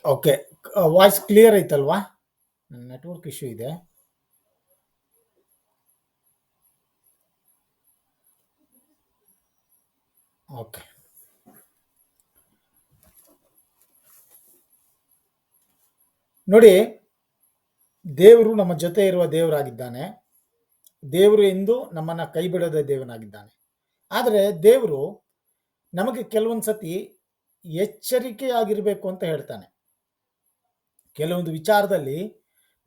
Okay. Voice clear ಐತಲ್ವಾ? Network issue ಇದೆ. Okay. ನೋಡಿ, ದೇವರು ನಮ್ಮ ಜೊತೆ ಇರುವ ದೇವರಾಗಿದ್ದಾನೆ. ದೇವರು ಎಂದು ನಮ್ಮನ್ನ ಕೈ ಬಿಡದ ದೇವನಾಗಿದ್ದಾನೆ. ಆದರೆ ದೇವರು ನಮಗೆ ಕೆಲವೊಂದು ಸತಿ ಎಚ್ಚರಿಕೆಯಾಗಿರಬೇಕು ಅಂತ ಹೇಳ್ತಾನೆ. ಕೆಲವೊಂದು ವಿಚಾರದಲ್ಲಿ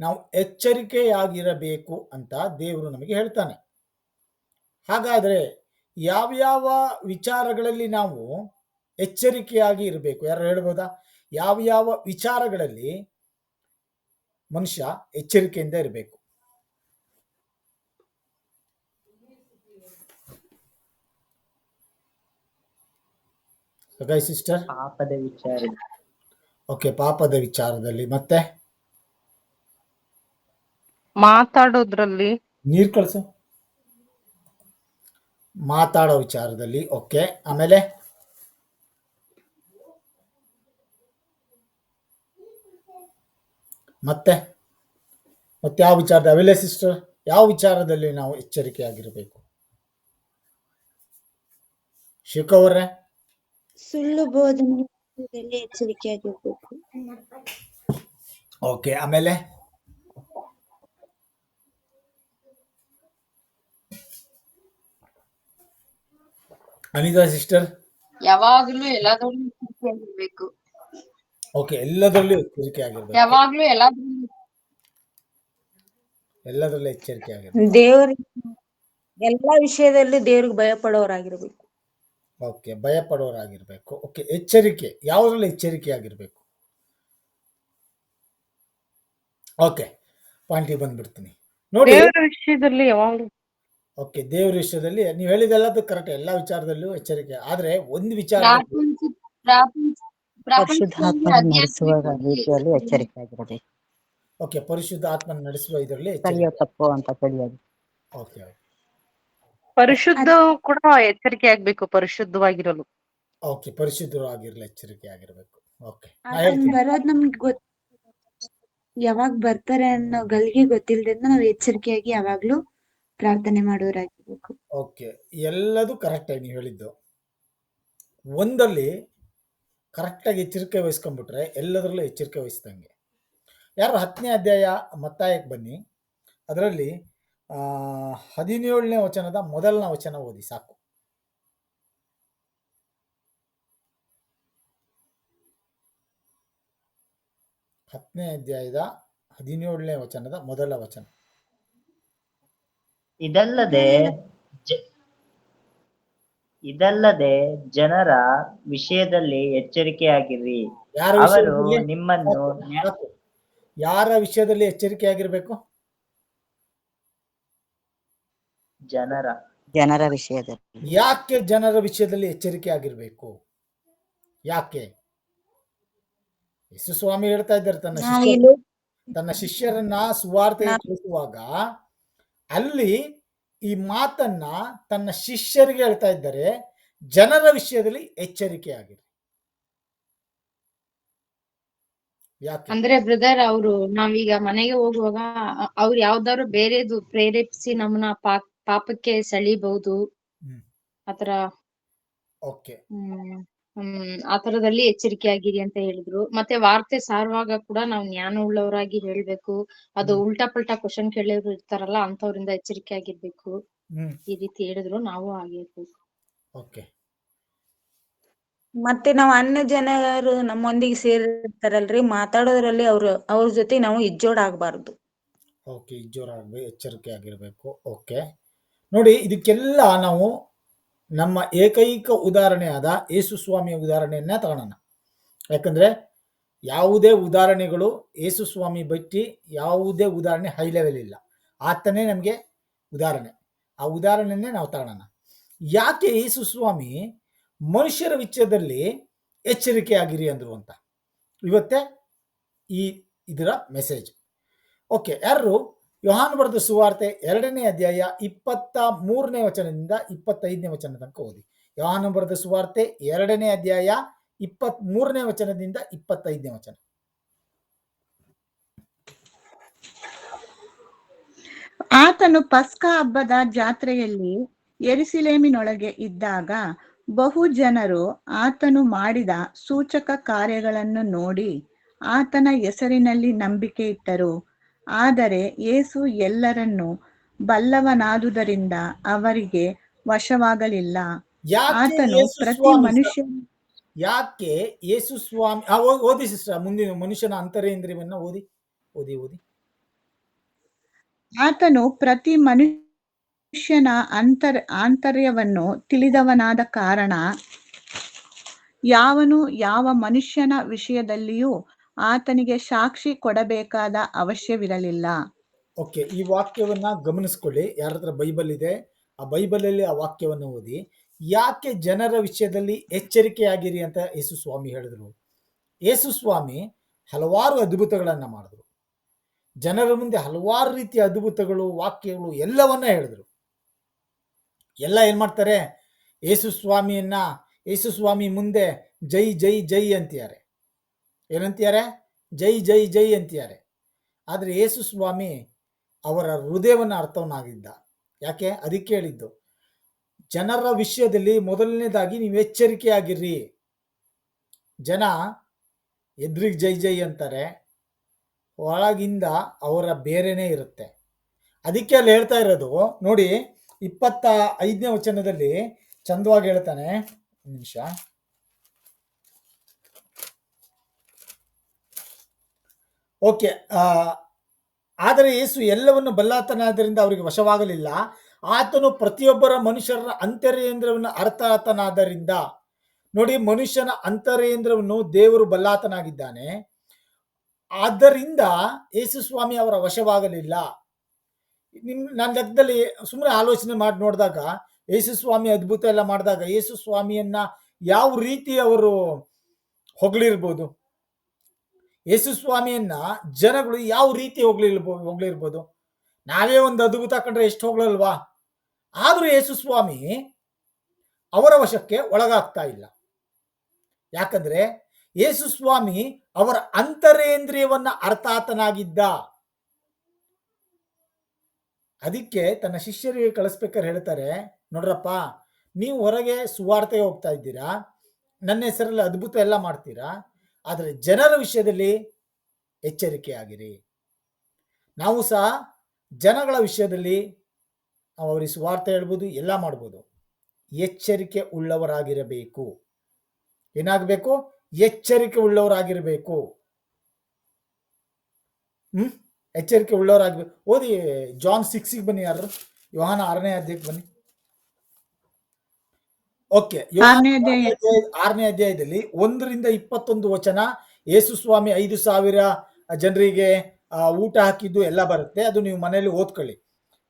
ನಾವು ಎಚ್ಚರಿಕೆಯಾಗಿರಬೇಕು ಅಂತ ದೇವರು ನಮಗೆ ಹೇಳ್ತಾನೆ. ಹಾಗಾದರೆ ಯಾವ್ಯಾವ ವಿಚಾರಗಳಲ್ಲಿ ನಾವು ಎಚ್ಚರಿಕೆಯಾಗಿ ಇರಬೇಕು? ಯಾರು ಹೇಳ್ಬೋದಾ? ಯಾವ್ಯಾವ ವಿಚಾರಗಳಲ್ಲಿ ಮನುಷ್ಯ ಎಚ್ಚರಿಕೆಯಿಂದ ಇರಬೇಕು? ಸಿಸ್ಟರ್, ಪಾಪದ ವಿಚಾರ. ಓಕೆ, ಪಾಪದ ವಿಚಾರದಲ್ಲಿ. ಮತ್ತೆ ಮಾತಾಡೋದ್ರಲ್ಲಿ, ನೀರು ಕಳಿಸು. ಮಾತಾಡೋ ವಿಚಾರದಲ್ಲಿ. ಓಕೆ, ಆಮೇಲೆ ಮತ್ತೆ ಮತ್ತೆ ಯಾವ ವಿಚಾರದ ಅವೆಲ್ಲ ಸಿಸ್ಟರ್, ಯಾವ ವಿಚಾರದಲ್ಲಿ ನಾವು ಎಚ್ಚರಿಕೆಯಾಗಿರಬೇಕು? ಶಿವಕವರೇ? ಸುಳ್ಳು ಬೋಧನೆಯಲ್ಲಿ ಎಚ್ಚರಿಕೆಯಾಗಿರ್ಬೇಕು. ಓಕೆ, ಆಮೇಲೆ ಅನಿತಾ ಸಿಸ್ಟರ್? ಯಾವಾಗ್ಲೂ ಎಲ್ಲದರಲ್ಲೂ ಎಚ್ಚರಿಕೆಯಾಗಿರ್ಬೇಕು. ಓಕೆ, ಎಲ್ಲದರಲ್ಲೂ ಎಚ್ಚರಿಕೆಯಾಗಿರ್ಬೇಕು. ಯಾವಾಗ್ಲೂ ಎಲ್ಲದರಲ್ಲೂ ಎಚ್ಚರಿಕೆಯಾಗಿರ್ಬೇಕು. ದೇವ್ರ ಎಲ್ಲಾ ವಿಷಯದಲ್ಲಿ ದೇವ್ರಿಗೆ ಭಯ ಪಡೋರಾಗಿರ್ಬೇಕು. ಓಕೆ, ಭಯ ಪಡೋರಾಗಿರ್ಬೇಕು. ಓಕೆ, ಎಚ್ಚರಿಕೆ ಯಾವುದ್ರಲ್ಲಿ ಎಚ್ಚರಿಕೆಯಾಗಿರ್ಬೇಕು? ಓಕೆ, ಪಾಯಿಂಟಿಗೆ ಬಂದ್ಬಿಡ್ತೀನಿ ನೋಡಿ. ದೇವರ ವಿಷಯದಲ್ಲಿ ಯಾವಾಗಲೂ. ಓಕೆ, ದೇವ್ರ ವಿಷಯದಲ್ಲಿ ನೀವು ಹೇಳಿದೆಲ್ಲದು ಕರೆಕ್ಟ್. ಎಲ್ಲ ವಿಚಾರದಲ್ಲೂ ಎಚ್ಚರಿಕೆ. ಆದ್ರೆ ಒಂದು ವಿಚಾರ, ಪರಿಶುದ್ಧಾತ್ಮನ ನಡೆಸುವ ರೀತಿಯಲ್ಲಿ ಎಚ್ಚರಿಕೆಯಾಗಿರಬೇಕು. ಓಕೆ, ಪರಿಶುದ್ಧ ಆತ್ಮನ ನಡೆಸುವ ಇದರಲ್ಲಿ ಸರಿಯೋ ತಪ್ಪು ಅಂತ ತಿಳಿಯೋದು. ಓಕೆ, ಪರಿಶುದ್ಧ ಕೂಡ ಎಚ್ಚರಿಕೆ ಆಗ್ಬೇಕು, ಪರಿಶುದ್ಧವಾಗಿರಲು. ಓಕೆ, ಪರಿಶುದ್ಧವಾಗಿರಲು ಎಚ್ಚರಿಕೆ ಆಗಿರ್ಬೇಕು. ಓಕೆ, ಬರೋದ್ ನಮ್ಗೆ ಯಾವಾಗ ಬರ್ತಾರೆ ಅನ್ನೋ ಗಳಿಗೆ ಗೊತ್ತಿಲ್ಲದ್ರಿಂದ ನಾವು ಎಚ್ಚರಿಕೆಯಾಗಿ ಯಾವಾಗ್ಲೂ ಪ್ರಾರ್ಥನೆ ಮಾಡೋರಾಗಿರ್ಬೇಕು. ಓಕೆ, ಎಲ್ಲದೂ ಕರೆಕ್ಟಾಗಿ ನೀವು ಹೇಳಿದ್ದು. ಒಂದಲ್ಲಿ ಕರೆಕ್ಟಾಗಿ ಎಚ್ಚರಿಕೆ ವಹಿಸ್ಕೊಂಡ್ಬಿಟ್ರೆ ಎಲ್ಲದರಲ್ಲೂ ಎಚ್ಚರಿಕೆ ವಹಿಸ್ದಂಗೆ. ಯಾರು 10ನೇ ಅಧ್ಯಾಯ ಮತ್ತಾಯಕ್ಕೆ ಬನ್ನಿ. ಅದರಲ್ಲಿ 17ನೇ ವಚನದ ಮೊದಲನೇ ವಚನ ಓದಿ ಸಾಕು. 10ನೇ ಅಧ್ಯಾಯದ 17ನೇ ವಚನದ ಮೊದಲ ವಚನ. ಇದಲ್ಲದೆ ಜನರ ವಿಷಯದಲ್ಲಿ ಎಚ್ಚರಿಕೆಯಾಗಿರಿ. ಅವರು ನಿಮ್ಮನ್ನು ಯಾರ ವಿಷಯದಲ್ಲಿ ಎಚ್ಚರಿಕೆಯಾಗಿರ್ಬೇಕು? ಜನರ ವಿಷಯದಲ್ಲಿ. ಯಾಕೆ ಜನರ ವಿಷಯದಲ್ಲಿ ಎಚ್ಚರಿಕೆ ಆಗಿರ್ಬೇಕು? ಯಾಕೆ? ಯೇಸು ಸ್ವಾಮಿ ಹೇಳ್ತಾ ಇದ್ದಾರೆ ತನ್ನ ಶಿಷ್ಯರನ್ನ ಸುವಾರ್ತೆ ತಿಳಿಸುವಾಗ ಅಲ್ಲಿ ಈ ಮಾತನ್ನ ತನ್ನ ಶಿಷ್ಯರಿಗೆ ಹೇಳ್ತಾ ಇದ್ದಾರೆ, ಜನರ ವಿಷಯದಲ್ಲಿ ಎಚ್ಚರಿಕೆ ಆಗಿರಿ. ಯಾಕೆ ಅಂದ್ರೆ ಬ್ರದರ್, ಅವರು ನಾವೀಗ ಮನೆಗೆ ಹೋಗುವಾಗ ಅವ್ರು ಯಾವ್ದಾದ್ರು ಬೇರೆದು ಪ್ರೇರೇಪಿಸಿ ನಮ್ಮನ್ನ ಪಾಪಕ್ಕೆ ಸೆಳಿಬಹುದು. ಆತರ ಓಕೆ, ಆತರದಲ್ಲಿ ಎಚ್ಚರಿಕೆಯಾಗಿರಿ ಅಂತ ಹೇಳಿದ್ರು. ಮತ್ತೆ ವಾರ್ತೆ ಸಾರುವಾಗ ಕೂಡ ನಾವು ಜ್ಞಾನ ಉಳ್ಳವರಾಗಿ ಹೇಳ್ಬೇಕು. ಅದು ಉಲ್ಟಾ ಪಲ್ಟಾ ಕ್ವಶನ್ ಕೇಳಿದ್ರು ಇರ್ತಾರಲ್ಲ, ಅಂತವ್ರಿಂದ ಎಚ್ಚರಿಕೆ ಆಗಿರ್ಬೇಕು. ಈ ರೀತಿ ಹೇಳಿದ್ರು, ನಾವು ಆಗಿರ್ಬೇಕು. ಓಕೆ. ಮತ್ತೆ ನಾವು ಅನ್ಯ ಜನರು ನಮ್ಮೊಂದಿಗೆ ಸೇರಿರ್ತಾರಲ್ರಿ, ಮಾತಾಡೋದ್ರಲ್ಲಿ ಅವ್ರ ಜೊತೆ ನಾವು ಇಜ್ಜೋಡಾಗಬಾರ್ದು. ಓಕೆ, ಇಜ್ಜೋರಾಗಬೇಕು, ಎಚ್ಚರಿಕೆ ಆಗಿರ್ಬೇಕು. ಓಕೆ, ನೋಡಿ, ಇದಕ್ಕೆಲ್ಲ ನಾವು ನಮ್ಮ ಏಕೈಕ ಉದಾಹರಣೆಯಾದ ಯೇಸು ಸ್ವಾಮಿಯ ಉದಾಹರಣೆಯನ್ನ ತಗೊಳ್ಳೋಣ. ಯಾಕಂದ್ರೆ ಯಾವುದೇ ಉದಾಹರಣೆಗಳು ಯೇಸು ಸ್ವಾಮಿ ಬಿಟ್ಟು ಯಾವುದೇ ಉದಾಹರಣೆ ಹೈ ಲೆವೆಲ್ ಇಲ್ಲ. ಆತನೇ ನಮಗೆ ಉದಾಹರಣೆ. ಆ ಉದಾಹರಣೆಯನ್ನೇ ನಾವು ತಗೊಳ್ಳೋಣ. ಯಾಕೆ ಯೇಸು ಸ್ವಾಮಿ ಮನುಷ್ಯರ ವಿಷಯದಲ್ಲಿ ಎಚ್ಚರಿಕೆ ಆಗಿರಿ ಅಂದ್ರು ಅಂತ ಇವತ್ತೇ ಇದರ ಮೆಸೇಜ್. ಓಕೆ, ಯಾರು? ಯೋಹಾನ ಬರೆದ ಸುವಾರ್ತೆ 2ನೇ ಅಧ್ಯಾಯ 23ನೇ ವಚನದಿಂದ 25ನೇ ವಚನ ತನಕ ಓದಿ. ಯೋಹಾನ ಬರೆದ ಸುವಾರ್ತೆ 2ನೇ ಅಧ್ಯಾಯ 23ನೇ ವಚನದಿಂದ 25ನೇ ವಚನ. ಆತನು ಪಸ್ಕ ಹಬ್ಬದ ಜಾತ್ರೆಯಲ್ಲಿ ಯೆರೂಸಲೇಮಿನೊಳಗೆ ಇದ್ದಾಗ ಬಹು ಜನರು ಆತನು ಮಾಡಿದ ಸೂಚಕ ಕಾರ್ಯಗಳನ್ನು ನೋಡಿ ಆತನ ಹೆಸರಿನಲ್ಲಿ ನಂಬಿಕೆ ಇಟ್ಟರು. ಆದರೆ ಯೇಸು ಎಲ್ಲರನ್ನೂ ಬಲ್ಲವನಾದುದರಿಂದ ಅವರಿಗೆ ವಶವಾಗಲಿಲ್ಲ. ಯಾಕೆ ಆತನು ಯೇಸು ಪ್ರತಿ ಸ್ವಾಮಿ ಮನುಷ್ಯ ಯಾಕೆ ಯೇಸು ಸ್ವಾಮಿ ಓದಿ ಸಿಸ್ಟರ್, ಮುಂದಿನ ಮನುಷ್ಯನ ಅಂತರೇಂದ್ರಿಯವನ್ನ ಓದಿ ಓದಿ ಓದಿ. ಆತನು ಪ್ರತಿ ಮನುಷ್ಯನ ಆಂತರ್ಯವನ್ನು ತಿಳಿದವನಾದ ಕಾರಣ ಯಾವನು ಯಾವ ಮನುಷ್ಯನ ವಿಷಯದಲ್ಲಿಯೂ ಆತನಿಗೆ ಸಾಕ್ಷಿ ಕೊಡಬೇಕಾದ ಅವಶ್ಯವಿರಲಿಲ್ಲ. ಓಕೆ, ಈ ವಾಕ್ಯವನ್ನ ಗಮನಿಸ್ಕೊಳ್ಳಿ. ಯಾರ ಹತ್ರ ಬೈಬಲ್ ಇದೆ ಆ ಬೈಬಲಲ್ಲಿ ಆ ವಾಕ್ಯವನ್ನು ಓದಿ. ಯಾಕೆ ಜನರ ವಿಷಯದಲ್ಲಿ ಎಚ್ಚರಿಕೆಯಾಗಿರಿ ಅಂತ ಯೇಸು ಸ್ವಾಮಿ ಹೇಳಿದ್ರು? ಯೇಸು ಸ್ವಾಮಿ ಹಲವಾರು ಅದ್ಭುತಗಳನ್ನ ಮಾಡಿದ್ರು. ಜನರ ಮುಂದೆ ಹಲವಾರು ರೀತಿಯ ಅದ್ಭುತಗಳು, ವಾಕ್ಯಗಳು ಎಲ್ಲವನ್ನ ಹೇಳಿದ್ರು. ಎಲ್ಲ ಏನ್ ಮಾಡ್ತಾರೆ? ಯೇಸು ಸ್ವಾಮಿ ಮುಂದೆ ಜೈ ಜೈ ಜೈ ಅಂತಿದ್ದಾರೆ. ಏನಂತಿದ್ದಾರೆ? ಜೈ ಜೈ ಜೈ ಅಂತಿದ್ದಾರೆ. ಆದರೆ ಯೇಸು ಸ್ವಾಮಿ ಅವರ ಹೃದಯವನ್ನು ಅರ್ಥವನ್ನಾಗಿದ್ದ. ಯಾಕೆ? ಅದಕ್ಕೆ ಹೇಳಿದ್ದು, ಜನರ ವಿಷಯದಲ್ಲಿ ಮೊದಲನೇದಾಗಿ ನೀವು ಎಚ್ಚರಿಕೆಯಾಗಿರ್ರಿ. ಜನ ಎದುರಿಗೆ ಜೈ ಜೈ ಅಂತಾರೆ, ಒಳಗಿಂದ ಅವರ ಬೇರೆನೇ ಇರುತ್ತೆ. ಅದಕ್ಕೆ ಅಲ್ಲಿ ಹೇಳ್ತಾ ಇರೋದು ನೋಡಿ, 25ನೇ ವಚನದಲ್ಲಿ ಚಂದವಾಗಿ ಹೇಳ್ತಾನೆ. ಒಂದು ನಿಮಿಷ. ಓಕೆ, ಆದರೆ ಯೇಸು ಎಲ್ಲವನ್ನು ಬಲ್ಲಾತನಾದ್ದರಿಂದ ಅವರಿಗೆ ವಶವಾಗಲಿಲ್ಲ. ಆತನು ಪ್ರತಿಯೊಬ್ಬರ ಮನುಷ್ಯರ ಅಂತರೇಂದ್ರವನ್ನು ಅರ್ಥಾತನಾದ್ದರಿಂದ. ನೋಡಿ, ಮನುಷ್ಯನ ಅಂತರೇಂದ್ರವನ್ನು ದೇವರು ಬಲ್ಲಾತನಾಗಿದ್ದಾನೆ. ಆದ್ದರಿಂದ ಯೇಸು ಸ್ವಾಮಿ ಅವರ ವಶವಾಗಲಿಲ್ಲ. ನನ್ನ ಲೆಕ್ಕದಲ್ಲಿ ಸುಮ್ಮನೆ ಆಲೋಚನೆ ಮಾಡಿ ನೋಡಿದಾಗ, ಯೇಸು ಸ್ವಾಮಿ ಅದ್ಭುತ ಎಲ್ಲ ಮಾಡಿದಾಗ ಯೇಸು ಸ್ವಾಮಿಯನ್ನ ಯಾವ ರೀತಿ ಅವರು ಹೊಗಳಿರ್ಬೋದು? ಯೇಸು ಸ್ವಾಮಿಯನ್ನ ಜನಗಳು ಯಾವ ರೀತಿ ಹೊಗಳಿರ್ಬೋದು? ನಾವೇ ಒಂದು ಅದ್ಭುತ ಕಂಡ್ರೆ ಎಷ್ಟು ಹೊಗಳಲ್ವಾ? ಆದ್ರೂ ಯೇಸು ಸ್ವಾಮಿ ಅವರ ವಶಕ್ಕೆ ಒಳಗಾಗ್ತಾ ಇಲ್ಲ. ಯಾಕಂದ್ರೆ ಯೇಸು ಸ್ವಾಮಿ ಅವರ ಅಂತರೇಂದ್ರಿಯವನ್ನ ಅರ್ಥಾತನಾಗಿದ್ದ. ಅದಕ್ಕೆ ತನ್ನ ಶಿಷ್ಯರಿಗೆ ಕಳಿಸ್ಬೇಕಾದ್ರೆ ಹೇಳ್ತಾರೆ, ನೋಡ್ರಪ್ಪ, ನೀವು ಹೊರಗೆ ಸುವಾರ್ತೆಗೆ ಹೋಗ್ತಾ ಇದ್ದೀರಾ, ನನ್ನ ಹೆಸರಲ್ಲಿ ಅದ್ಭುತ ಎಲ್ಲ ಮಾಡ್ತೀರಾ, ಆದರೆ ಜನರ ವಿಷಯದಲ್ಲಿ ಎಚ್ಚರಿಕೆಯಾಗಿರಿ. ನಾವು ಸಹ ಜನಗಳ ವಿಷಯದಲ್ಲಿ ನಾವು ಅವರಿಗೆ ಸುವಾರ್ತೆ ಹೇಳ್ಬೋದು, ಎಲ್ಲ ಮಾಡ್ಬೋದು. ಎಚ್ಚರಿಕೆ ಉಳ್ಳವರಾಗಿರಬೇಕು. ಏನಾಗಬೇಕು? ಎಚ್ಚರಿಕೆ ಉಳ್ಳವರಾಗಿರಬೇಕು. ಎಚ್ಚರಿಕೆ ಉಳ್ಳವರಾಗಬೇಕು. ಓದಿ, ಜಾನ್ 6ಗೆ ಬನ್ನಿ. ಯಾರು? ಯೋಹಾನ 6ನೇ ಅಧ್ಯಾಯಕ್ಕೆ ಬನ್ನಿ. ಓಕೆ, 6ನೇ ಅಧ್ಯಾಯದಲ್ಲಿ 1ರಿಂದ 21 ವಚನ. ಯೇಸು ಸ್ವಾಮಿ 5,000 ಜನರಿಗೆ ಊಟ ಹಾಕಿದ್ದು ಎಲ್ಲ ಬರುತ್ತೆ. ಅದು ನೀವು ಮನೆಯಲ್ಲಿ ಓದ್ಕೊಳ್ಳಿ.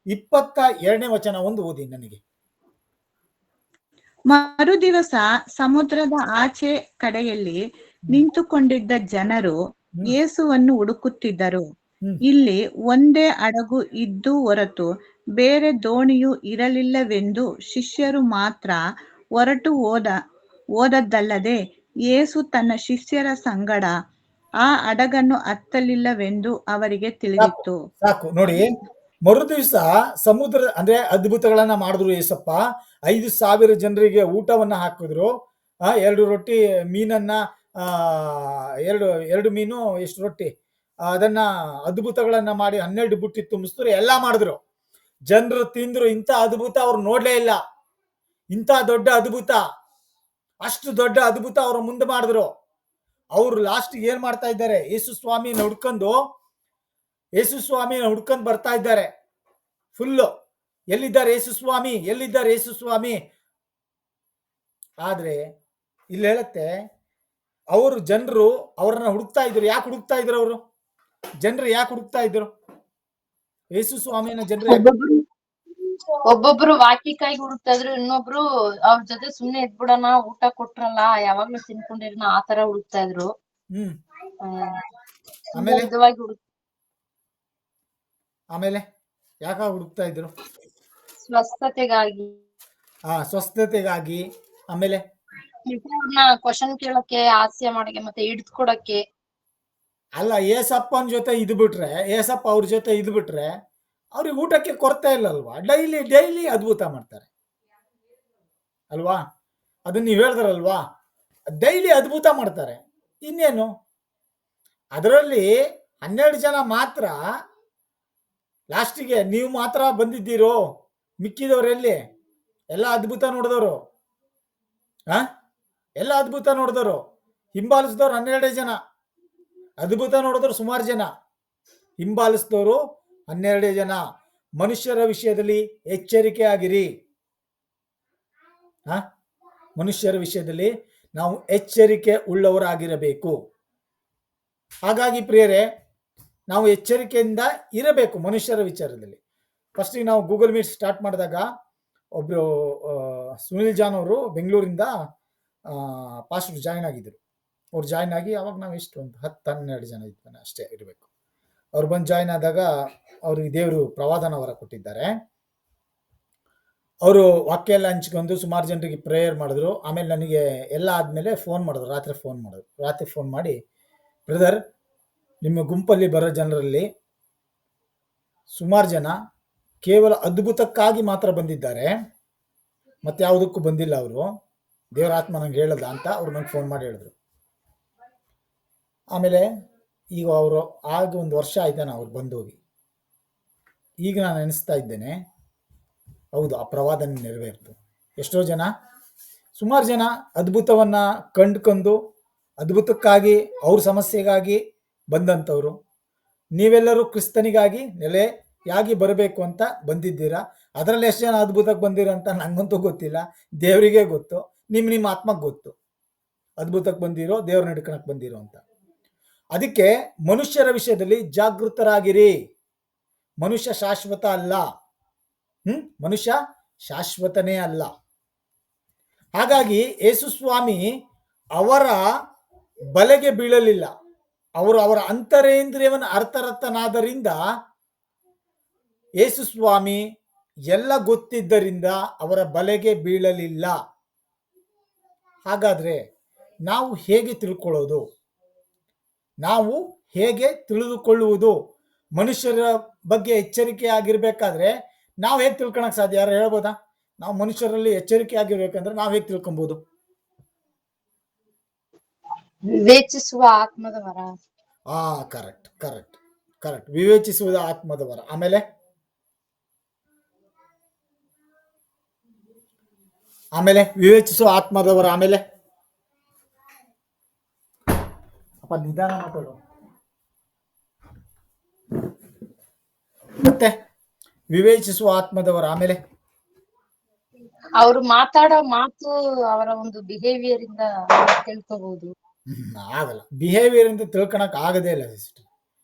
22ನೇ ವಚನ ಒಂದು ಓದಿ ನನಗೆ. ಮರುದಿವಸ ಸಮುದ್ರದ ಆಚೆ ಕಡೆಯಲ್ಲಿ ನಿಂತುಕೊಂಡಿದ್ದ ಜನರು ಯೇಸುವನ್ನು ಹುಡುಕುತ್ತಿದ್ದರು. ಇಲ್ಲಿ ಒಂದೇ ಹಡಗು ಇದ್ದು ಹೊರತು ಬೇರೆ ದೋಣಿಯೂ ಇರಲಿಲ್ಲವೆಂದು ಶಿಷ್ಯರು ಮಾತ್ರ ಹೊರಟು ಹೋದದ್ದಲ್ಲದೆ ಯೇಸು ತನ್ನ ಶಿಷ್ಯರ ಸಂಗಡ ಆ ಹಡಗನ್ನು ಹತ್ತಲಿಲ್ಲವೆಂದು ಅವರಿಗೆ ತಿಳಿದಿತ್ತು. ಸಾಕು ನೋಡಿ, ಮರುದಿವಸ ಸಮುದ್ರ ಅಂದ್ರೆ ಅದ್ಭುತಗಳನ್ನ ಮಾಡಿದ್ರು ಯೇಸಪ್ಪ. 5,000 ಜನರಿಗೆ ಊಟವನ್ನ ಹಾಕಿದ್ರು. 2 ರೊಟ್ಟಿ ಮೀನನ್ನ, 2 ಮೀನು, ಎಷ್ಟು ರೊಟ್ಟಿ, ಅದನ್ನ ಅದ್ಭುತಗಳನ್ನ ಮಾಡಿ 12 ಬುಟ್ಟಿ ತುಂಬಿಸಿದ್ರು. ಎಲ್ಲ ಮಾಡಿದ್ರು. ಜನರು ತಿಂದ್ರು. ಇಂಥ ಅದ್ಭುತ ಅವ್ರು ನೋಡ್ಲೇ ಇಲ್ಲ. ಇಂಥ ದೊಡ್ಡ ಅದ್ಭುತ, ಅಷ್ಟು ದೊಡ್ಡ ಅದ್ಭುತ ಅವ್ರ ಮುಂದೆ ಮಾಡಿದ್ರು. ಅವ್ರು ಲಾಸ್ಟ್ ಏನ್ ಮಾಡ್ತಾ ಇದ್ದಾರೆ? ಯೇಸು ಸ್ವಾಮಿನ ಹುಡ್ಕೊಂಡು ಬರ್ತಾ ಇದ್ದಾರೆ. ಫುಲ್ಲು ಎಲ್ಲಿದ್ದಾರೆ ಯೇಸು ಸ್ವಾಮಿ, ಎಲ್ಲಿದ್ದಾರೆ ಯೇಸು ಸ್ವಾಮಿ? ಆದ್ರೆ ಇಲ್ಲಿ ಹೇಳುತ್ತೆ, ಜನರು ಅವ್ರನ್ನ ಹುಡುಕ್ತಾ ಇದ್ರು. ಯಾಕೆ ಹುಡುಕ್ತಾ ಇದ್ರು? ಜನರು ಯಾಕೆ ಹುಡುಕ್ತಾ ಇದ್ರು ಯೇಸು ಸ್ವಾಮಿನ? ಜನರು ಒಬ್ಬೊಬ್ರು ವಾಕ್ಯಕ್ಕಾಗಿ ಹುಡುಕ್ತಾ ಇದ್ರು, ಇನ್ನೊಬ್ರು ಅವ್ರ ಜೊತೆ ಸುಮ್ನೆ ಇದ್ಬಿಡೋಣ, ಊಟ ಕೊಟ್ರಲ್ಲ ಯಾವಾಗ್ಲೂ ತಿನ್ಕೊಂಡಿರೋಣ, ಆತರ ಹುಡುಕ್ತಾ ಇದ್ರು. ಆಮೇಲೆ ಯಾಕ ಹುಡುಕ್ತಾ ಇದ್ರು? ಸ್ವಸ್ಥತೆಗಾಗಿ. ಆಮೇಲೆ ಕ್ವಶನ್ ಕೇಳಕ್ಕೆ, ಹಾಸ್ಯ ಮಾಡಕ್ಕೆ, ಮತ್ತೆ ಹಿಡಿದುಕೊಡಕ್ಕೆ. ಅಲ್ಲ, ಏಸಪ್ಪನ ಜೊತೆ ಇದ್ಬಿಟ್ರೆ, ಏಸಪ್ಪ ಅವ್ರ ಜೊತೆ ಇದ್ಬಿಟ್ರೆ ಅವ್ರಿಗೆ ಊಟಕ್ಕೆ ಕೊರತೆ ಇಲ್ಲಲ್ವಾ? ಡೈಲಿ ಅದ್ಭುತ ಮಾಡ್ತಾರೆ ಅಲ್ವಾ? ಅದನ್ನ ನೀವು ಹೇಳಿದ್ರಲ್ವಾ, ಡೈಲಿ ಅದ್ಭುತ ಮಾಡ್ತಾರೆ. ಇನ್ನೇನು, ಅದರಲ್ಲಿ 12 ಜನ ಮಾತ್ರ ಲಾಸ್ಟಿಗೆ ನೀವು ಮಾತ್ರ ಬಂದಿದ್ದೀರೋ, ಮಿಕ್ಕಿದವರೆಲ್ಲಿ? ಎಲ್ಲ ಅದ್ಭುತ ನೋಡಿದವರು, ಎಲ್ಲ ಅದ್ಭುತ ನೋಡಿದವರು. ಹಿಂಬಾಲಿಸಿದವ್ರು 12 ಜನ, ಅದ್ಭುತ ನೋಡಿದವರು ಸುಮಾರು ಜನ, ಹಿಂಬಾಲಿಸಿದವರು 12 ಜನ. ಮನುಷ್ಯರ ವಿಷಯದಲ್ಲಿ ಎಚ್ಚರಿಕೆ ಆಗಿರಿ. ಮನುಷ್ಯರ ವಿಷಯದಲ್ಲಿ ನಾವು ಎಚ್ಚರಿಕೆ ಉಳ್ಳವರಾಗಿರಬೇಕು. ಹಾಗಾಗಿ ಪ್ರಿಯರೇ, ನಾವು ಎಚ್ಚರಿಕೆಯಿಂದ ಇರಬೇಕು ಮನುಷ್ಯರ ವಿಚಾರದಲ್ಲಿ. ಫಸ್ಟಿಗೆ ನಾವು ಗೂಗಲ್ ಮೀಟ್ ಸ್ಟಾರ್ಟ್ ಮಾಡಿದಾಗ ಒಬ್ಬರು ಸುನಿಲ್ ಜಾನ್ ಅವರು ಬೆಂಗಳೂರಿಂದ ಪಾಸ್ಟರ್ ಜಾಯ್ನ್ ಆಗಿದ್ದರು. ಅವ್ರು ಜಾಯ್ನ್ ಆಗಿ ಅವಾಗ ನಾವು ಎಷ್ಟು ಒಂದು 10-12 ಜನ ಇದ್ದಾನೆ ಅಷ್ಟೇ ಇರಬೇಕು. ಅವ್ರು ಬಂದು ಜಾಯ್ನ್ ಆದಾಗ ಅವ್ರಿಗೆ ದೇವರು ಪ್ರವಾದನ ವರ ಕೊಟ್ಟಿದ್ದಾರೆ. ಅವರು ವಾಕ್ಯ ಎಲ್ಲ ಹಂಚ್ಕೊಂಡು ಸುಮಾರು ಜನರಿಗೆ ಪ್ರೇಯರ್ ಮಾಡಿದ್ರು. ಆಮೇಲೆ ನನಗೆ ಎಲ್ಲ ಆದಮೇಲೆ ಫೋನ್ ಮಾಡಿದ್ರು, ರಾತ್ರಿ ಫೋನ್ ಮಾಡಿ, ಬ್ರದರ್, ನಿಮ್ಮ ಗುಂಪಲ್ಲಿ ಬರೋ ಜನರಲ್ಲಿ ಸುಮಾರು ಜನ ಕೇವಲ ಅದ್ಭುತಕ್ಕಾಗಿ ಮಾತ್ರ ಬಂದಿದ್ದಾರೆ, ಮತ್ತೆ ಯಾವುದಕ್ಕೂ ಬಂದಿಲ್ಲ. ಅವರು ದೇವರ ಆತ್ಮ ನಂಗೆ ಹೇಳದ ಅಂತ ಅವ್ರು ನಂಗೆ ಫೋನ್ ಮಾಡಿ ಹೇಳಿದ್ರು. ಆಮೇಲೆ ಈಗ ಅವರು ಆಗ 1 ವರ್ಷ ಆಯ್ತಾನೆ ಅವ್ರು ಬಂದೋಗಿ. ಈಗ ನಾನು ನೆನೆಸ್ತಾ ಇದ್ದೇನೆ, ಹೌದು, ಆ ಪ್ರವಾದನೆ ನೆರವೇರಿತು. ಎಷ್ಟೋ ಜನ, ಸುಮಾರು ಜನ ಅದ್ಭುತವನ್ನು ಕಂಡುಕೊಂಡು ಅದ್ಭುತಕ್ಕಾಗಿ ಅವ್ರ ಸಮಸ್ಯೆಗಾಗಿ ಬಂದಂಥವ್ರು. ನೀವೆಲ್ಲರೂ ಕ್ರಿಸ್ತನಿಗಾಗಿ ನೆಲೆಯಾಗಿ ಬರಬೇಕು ಅಂತ ಬಂದಿದ್ದೀರಾ. ಅದರಲ್ಲಿ ಎಷ್ಟು ಜನ ಅದ್ಭುತಕ್ಕೆ ಬಂದಿರೋ ಅಂತ ನಂಗಂತೂ ಗೊತ್ತಿಲ್ಲ, ದೇವರಿಗೆ ಗೊತ್ತು. ನಿಮ್ಮ ಆತ್ಮಕ್ಕೆ ಗೊತ್ತು ಅದ್ಭುತಕ್ಕೆ ಬಂದಿರೋ, ದೇವ್ರನ್ನ ಹಿಡ್ಕೊಳಕ್ಕೆ ಬಂದಿರೋ ಅಂತ. ಅದಕ್ಕೆ ಮನುಷ್ಯರ ವಿಷಯದಲ್ಲಿ ಜಾಗೃತರಾಗಿರಿ. ಮನುಷ್ಯ ಶಾಶ್ವತ ಅಲ್ಲ. ಮನುಷ್ಯ ಶಾಶ್ವತನೇ ಅಲ್ಲ. ಹಾಗಾಗಿ ಯೇಸು ಸ್ವಾಮಿ ಅವರ ಬಲೆಗೆ ಬೀಳಲಿಲ್ಲ. ಅವರು ಅವರ ಅಂತರೇಂದ್ರಿಯವನ್ನು ಅರ್ಥರತ್ತನಾದ್ದರಿಂದ ಯೇಸು ಸ್ವಾಮಿ ಎಲ್ಲ ಗೊತ್ತಿದ್ದರಿಂದ ಅವರ ಬಲೆಗೆ ಬೀಳಲಿಲ್ಲ. ಹಾಗಾದ್ರೆ ನಾವು ಹೇಗೆ ತಿಳ್ಕೊಳ್ಳೋದು? ನಾವು ಹೇಗೆ ತಿಳಿದುಕೊಳ್ಳುವುದು? ಮನುಷ್ಯರ ಬಗ್ಗೆ ಎಚ್ಚರಿಕೆ ಆಗಿರ್ಬೇಕಾದ್ರೆ ನಾವು ಹೇಗೆ ತಿಳ್ಕೊಳಕ್ ಸಾಧ್ಯ? ಯಾರು ಹೇಳ್ಬೋದಾ? ನಾವು ಮನುಷ್ಯರಲ್ಲಿ ಎಚ್ಚರಿಕೆ ಆಗಿರ್ಬೇಕಂದ್ರೆ ನಾವು ಹೇಗೆ ತಿಳ್ಕೊಬಹುದು? ವಿವೇಚಿಸುವ ಆತ್ಮದ ವರ. ಕರೆಕ್ಟ್. ವಿವೇಚಿಸುವುದ ಆತ್ಮದ ವರ. ಆಮೇಲೆ ವಿವೇಚಿಸುವ ಆತ್ಮದ ವರ. ಆಮೇಲೆ ಅಪ್ಪ ನಿಧಾನ ಮಾತಾಡು. ಮತ್ತೆ ವಿವೇಚಿಸುವ ಆತ್ಮದವರ. ಆಮೇಲೆ ಅವ್ರು ಮಾತಾಡೋ ಮಾತು, ಅವರ ಒಂದು ಬಿಹೇವಿಯರ್ ಇಂದ ತಿಳ್ಕೋಬಹುದು. ಆಗಲ್ಲ, ಬಿಹೇವಿಯರ್ ಇಂದ ತಿಳ್ಕೊಳಕ್ ಆಗದೇ ಇಲ್ಲ ಸಿಸ್ಟರ್.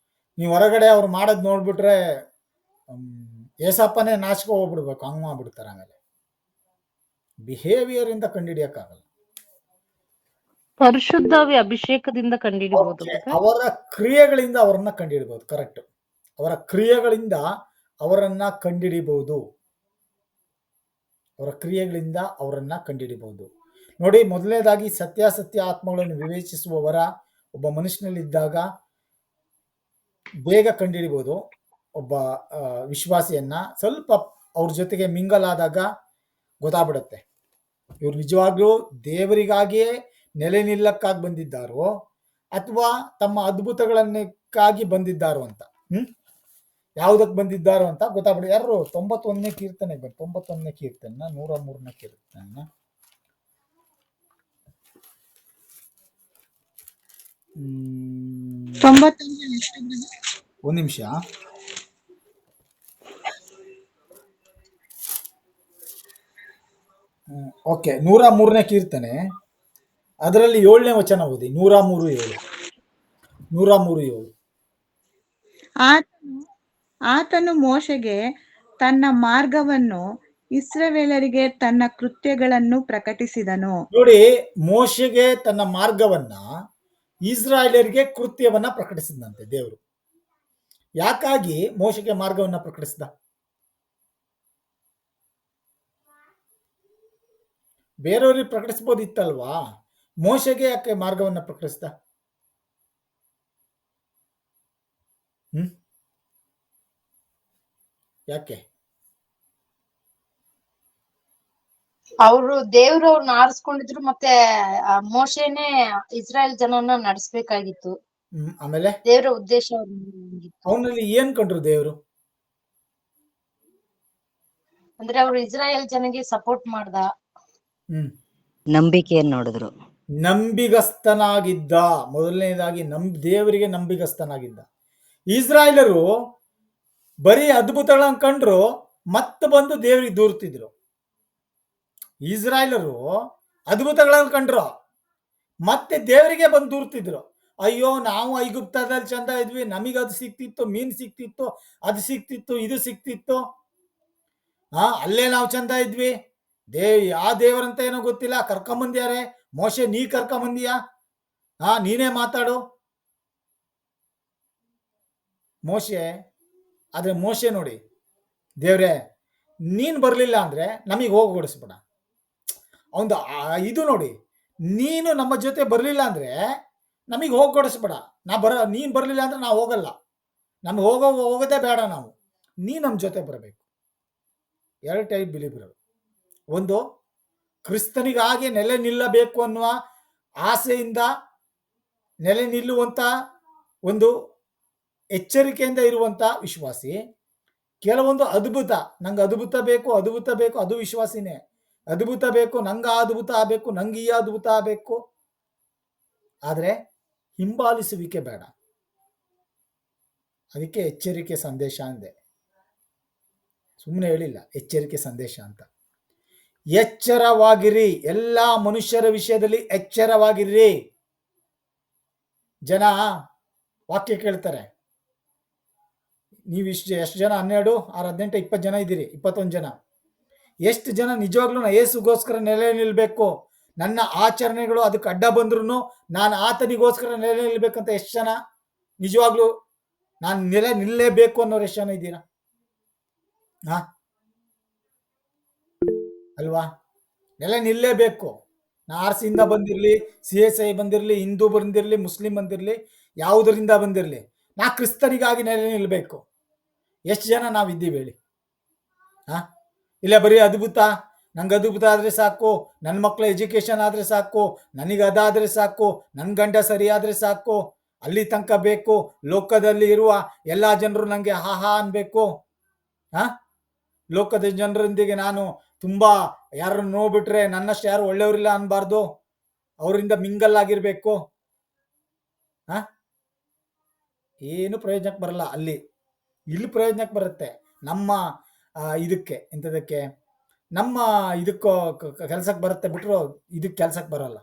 ನೀವು ಹೊರಗಡೆ ಅವ್ರು ಮಾಡೋದ್ ನೋಡ್ಬಿಟ್ರೆ ಏಸಪ್ಪನೇ ನಾಚ್ಕೊ ಹೋಗ್ಬಿಡ್ಬೇಕು, ಹಂಗ್ ಮಾಡ್ಬಿಡ್ತಾರೆ. ಆಮೇಲೆ ಬಿಹೇವಿಯರ್ ಇಂದ ಕಂಡುಹಿಡಿಯಕ್ಕಾಗಲ್ಲ. ಪರಿಶುದ್ಧ ಅಭಿಷೇಕದಿಂದ ಕಂಡುಹಿಡಿಬಹುದು. ಅವರ ಕ್ರಿಯೆಗಳಿಂದ ಅವರನ್ನ ಕಂಡುಹಿಡಿಬಹುದು. ಕರೆಕ್ಟ್, ಅವರ ಕ್ರಿಯೆಗಳಿಂದ ಅವರನ್ನ ಕಂಡುಹಿಡಿಬಹುದು. ನೋಡಿ, ಮೊದಲನೇದಾಗಿ ಸತ್ಯಾಸತ್ಯ ಆತ್ಮಗಳನ್ನು ವಿವೇಚಿಸುವವರ ಒಬ್ಬ ಮನುಷ್ಯನಲ್ಲಿದ್ದಾಗ ಬೇಗ ಕಂಡುಹಿಡಿಬಹುದು. ಒಬ್ಬ ವಿಶ್ವಾಸಿಯನ್ನ ಸ್ವಲ್ಪ ಅವ್ರ ಜೊತೆಗೆ ಮಿಂಗಲ್ ಆದಾಗ ಗೊತ್ತಾಗ್ಬಿಡುತ್ತೆ, ಇವ್ರು ನಿಜವಾಗ್ಲೂ ದೇವರಿಗಾಗಿಯೇ ನೆಲೆ ನಿಲ್ಲಕ್ಕಾಗಿ ಬಂದಿದ್ದಾರೋ ಅಥವಾ ತಮ್ಮ ಅದ್ಭುತಗಳನ್ನಕ್ಕಾಗಿ ಬಂದಿದ್ದಾರೋ ಅಂತ. ಯಾವುದಕ್ಕೆ ಬಂದಿದ್ದಾರೋ ಅಂತ ಗೊತ್ತಾಗ್ಬಿಡುತ್ತೆ. ಯಾರು 91ನೇ ಕೀರ್ತನೆ 91ನೇ ಕೀರ್ತನ 103ನೇ ಕೀರ್ತನ ಒಂದು ನಿಮಿಷ. ಓಕೆ, 103ನೇ ಕೀರ್ತನೆ, ಅದರಲ್ಲಿ 7ನೇ ವಚನ ಓದಿ. 103:7. ಆತನು ಮೋಶೆಗೆ ತನ್ನ ಮಾರ್ಗವನ್ನು, ಇಸ್ರಾಯೇಲರಿಗೆ ತನ್ನ ಕೃತ್ಯಗಳನ್ನು ಪ್ರಕಟಿಸಿದನು. ನೋಡಿ, ಮೋಶೆಗೆ ತನ್ನ ಮಾರ್ಗವನ್ನ, ಇಸ್ರಾಯೇಲರಿಗೆ ಕೃತ್ಯವನ್ನ ಪ್ರಕಟಿಸಿದಂತೆ ದೇವರು. ಯಾಕಾಗಿ ಮೋಶೆಗೆ ಮಾರ್ಗವನ್ನ ಪ್ರಕಟಿಸಿದ? ಬೇರೆಯವ್ರಿಗೆ ಪ್ರಕಟಿಸಬಹುದಿತ್ತಲ್ವಾ? ಮೋಶೆಗೆ ಯಾಕೆ ಮಾರ್ಗವನ್ನ ಪ್ರಕಟಿಸಿದ? ಯಾಕೆ? ಅವರು ದೇವ್ರವ್ರನ್ನ ಆರಿಸ್ಕೊಂಡಿದ್ರು, ಮತ್ತೆ ಮೋಶೆನೆ ಇಸ್ರಾಯೇಲ್ ಜನನ ನಡೆಸ್ಬೇಕಾಗಿತ್ತು. ಆಮೇಲೆ ದೇವ್ರ ಉದ್ದೇಶ ಅವ್ರಿಗಿತ್ತು. ಅವನಲ್ಲಿ ಏನ್ ಕಂಡ್ರು ದೇವ್ರು? ಅಂದ್ರೆ ಅವ್ರು ಇಸ್ರಾಯೇಲ್ ಜನಗೆ ಸಪೋರ್ಟ್ ಮಾಡ್ದ. ನಂಬಿಕೆಯನ್ನು ನೋಡಿದ್ರು. ನಂಬಿಗಸ್ತನಾಗಿದ್ದ. ಮೊದಲನೇದಾಗಿ ದೇವರಿಗೆ ನಂಬಿಗಸ್ತನಾಗಿದ್ದ. ಇಸ್ರಾಯೇಲರು ಬರೀ ಅದ್ಭುತಗಳನ್ನ ಕಂಡ್ರು, ಮತ್ತೆ ಬಂದು ದೇವರಿಗೆ ದೂರ್ತಿದ್ರು. ಇಸ್ರಾಯೇಲರು ಅದ್ಭುತಗಳನ್ನು ಕಂಡ್ರು, ಮತ್ತೆ ದೇವರಿಗೆ ಬಂದು ದೂರ್ತಿದ್ರು. ಅಯ್ಯೋ, ನಾವು ಐಗುಪ್ತದಲ್ಲಿ ಚಂದ ಇದ್ವಿ, ನಮಗೆ ಅದು ಸಿಕ್ತಿತ್ತು, ಮೀನು ಸಿಕ್ತಿತ್ತು, ಅದು ಸಿಕ್ತಿತ್ತು, ಇದು ಸಿಕ್ತಿತ್ತು, ಅಲ್ಲೇ ನಾವು ಚಂದ ಇದ್ವಿ. ಯಾವ ದೇವರಂತ ಏನೋ ಗೊತ್ತಿಲ್ಲ, ಕರ್ಕೊಂಬಂದ್ಯಾರೆ. ಮೋಶೆ, ನೀ ಕರ್ಕೊಂಬಂದಿಯಾ? ನೀನೇ ಮಾತಾಡು ಮೋಶೆ. ಆದ್ರೆ ಮೋಶೆ ನೋಡಿ, ದೇವ್ರೆ ನೀನ್ ಬರ್ಲಿಲ್ಲ ಅಂದ್ರೆ ನಮಗೆ ಹೋಗ್ಬಿಡಿಸ್ಬೇಡ. ಒಂದು ಇದು ನೋಡಿ, ನೀನು ನಮ್ಮ ಜೊತೆ ಬರ್ಲಿಲ್ಲ ಅಂದ್ರೆ ನಮಗೆ ಹೋಗ್ಕೊಡಿಸ್ಬೇಡ. ನೀನ್ ಬರ್ಲಿಲ್ಲ ಅಂದ್ರೆ ನಾವು ಹೋಗಲ್ಲ, ನಮ್ಗೆ ಹೋಗೋದೇ ಬೇಡ. ನಾವು ನೀ ನಮ್ಮ ಜೊತೆ ಬರಬೇಕು. 2 ಟೈಪ್ ಬಿಲೀವರ್. ಒಂದು, ಕ್ರಿಸ್ತನಿಗಾಗಿ ನೆಲೆ ನಿಲ್ಲಬೇಕು ಅನ್ನುವ ಆಸೆಯಿಂದ ನೆಲೆ ನಿಲ್ಲುವಂತ ಒಂದು ಎಚ್ಚರಿಕೆಯಿಂದ ಇರುವಂತ ವಿಶ್ವಾಸಿ. ಕೆಲವೊಂದು ಅದ್ಭುತ, ನಂಗೆ ಅದ್ಭುತ ಬೇಕು, ಅದ್ಭುತ ಬೇಕು, ಅದು ವಿಶ್ವಾಸಿನೇ. ಅದ್ಭುತ ಬೇಕು, ನಂಗೆ ಅದ್ಭುತ ಆಗಬೇಕು, ನಂಗೆ ಈ ಅದ್ಭುತ ಆಗಬೇಕು. ಆದ್ರೆ ಹಿಂಬಾಲಿಸುವಿಕೆ ಬೇಡ. ಅದಕ್ಕೆ ಎಚ್ಚರಿಕೆ ಸಂದೇಶ ಅಂದೆ, ಸುಮ್ಮನೆ ಹೇಳಿಲ್ಲ, ಎಚ್ಚರಿಕೆ ಸಂದೇಶ ಅಂತ. ಎಚ್ಚರವಾಗಿರಿ, ಎಲ್ಲ ಮನುಷ್ಯರ ವಿಷಯದಲ್ಲಿ ಎಚ್ಚರವಾಗಿರಿ. ಜನ ವಾಕ್ಯ ಕೇಳ್ತಾರೆ. ನೀವು ಎಷ್ಟು ಜನ? 12, 6, 18, 20 ಜನ ಇದ್ದೀರಿ, 21 ಜನ. ಎಷ್ಟು ಜನ ನಿಜವಾಗ್ಲೂ ಯೇಸುಗೋಸ್ಕರ ನೆಲೆ ನಿಲ್ಬೇಕು, ನನ್ನ ಆಚರಣೆಗಳು ಅದಕ್ಕೆ ಅಡ್ಡ ಬಂದ್ರು ನಾನು ಆತನಿಗೋಸ್ಕರ ನೆಲೆ ನಿಲ್ಬೇಕಂತ ಎಷ್ಟು ಜನ ನಿಜವಾಗ್ಲೂ ನಾನು ನೆಲೆ ನಿಲ್ಲೇಬೇಕು ಅನ್ನೋರು ಎಷ್ಟು ಜನ ಇದ್ದೀರಾ? ಅಲ್ವಾ? ನೆಲೆ ನಿಲ್ಲೇಬೇಕು. ನಾ ಆರ್ಸಿಯಿಂದ ಬಂದಿರಲಿ, CSI ಬಂದಿರಲಿ, ಹಿಂದೂ ಬಂದಿರಲಿ, ಮುಸ್ಲಿಂ ಬಂದಿರಲಿ, ಯಾವುದರಿಂದ ಬಂದಿರಲಿ, ನಾ ಕ್ರಿಸ್ತನಿಗಾಗಿ ನೆಲೆ ನಿಲ್ಬೇಕು. ಎಷ್ಟು ಜನ ನಾವಿದ್ದೀವಿ ಹೇಳಿ? ಇಲ್ಲ ಬರೀ ಅದ್ಭುತ, ನಂಗೆ ಅದ್ಭುತ ಆದರೆ ಸಾಕು, ನನ್ನ ಮಕ್ಕಳ ಎಜುಕೇಶನ್ ಆದರೆ ಸಾಕು, ನನಗೆ ಅದಾದರೆ ಸಾಕು, ನನ್ನ ಗಂಡ ಸರಿಯಾದರೆ ಸಾಕು, ಅಲ್ಲಿ ತನಕ ಬೇಕು, ಲೋಕದಲ್ಲಿ ಇರುವ ಎಲ್ಲ ಜನರು ನನಗೆ ಹಾ ಅನ್ಬೇಕು. ಲೋಕದ ಜನರೊಂದಿಗೆ ನಾನು ತುಂಬಾ ಯಾರನ್ನು ನೋಡ್ಬಿಟ್ರೆ ನನ್ನಷ್ಟು ಯಾರು ಒಳ್ಳೆಯವರಿಲ್ಲ ಅನ್ಬಾರ್ದು, ಅವರಿಂದ ಮಿಂಗಲ್ ಆಗಿರ್ಬೇಕು. ಏನು ಪ್ರಯೋಜನಕ್ಕೆ ಬರಲ್ಲ ಅಲ್ಲಿ. ಇಲ್ಲಿ ಪ್ರಯೋಜನಕ್ಕೆ ಬರುತ್ತೆ. ನಮ್ಮ ಇದಕ್ಕೆ ಇಂಥದಕ್ಕೆ ನಮ್ಮ ಇದಕ್ಕೋ ಕೆಲ್ಸಕ್ಕೆ ಬರುತ್ತೆ, ಬಿಟ್ರು ಇದಕ್ಕೆ ಕೆಲ್ಸಕ್ಕೆ ಬರಲ್ಲ.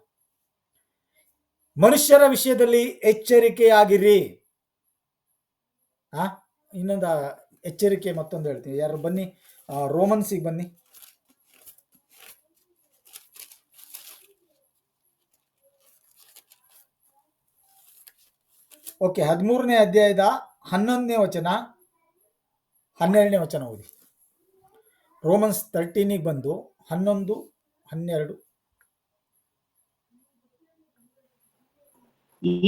ಮನುಷ್ಯರ ವಿಷಯದಲ್ಲಿ ಎಚ್ಚರಿಕೆಯಾಗಿರಿ. ಇನ್ನೊಂದು ಎಚ್ಚರಿಕೆ ಮತ್ತೊಂದು ಹೇಳ್ತೀನಿ. ಯಾರು ಬನ್ನಿ, ರೋಮನ್ಸಿಗೆ ಬನ್ನಿ. ಓಕೆ, 13ನೇ ಅಧ್ಯಾಯದ 11ನೇ ವಚನ, 12ನೇ ವಚನ ಓದಿ. ರೋಮನ್ಸ್ 13ಗೆ ಬಂದು 11, 12.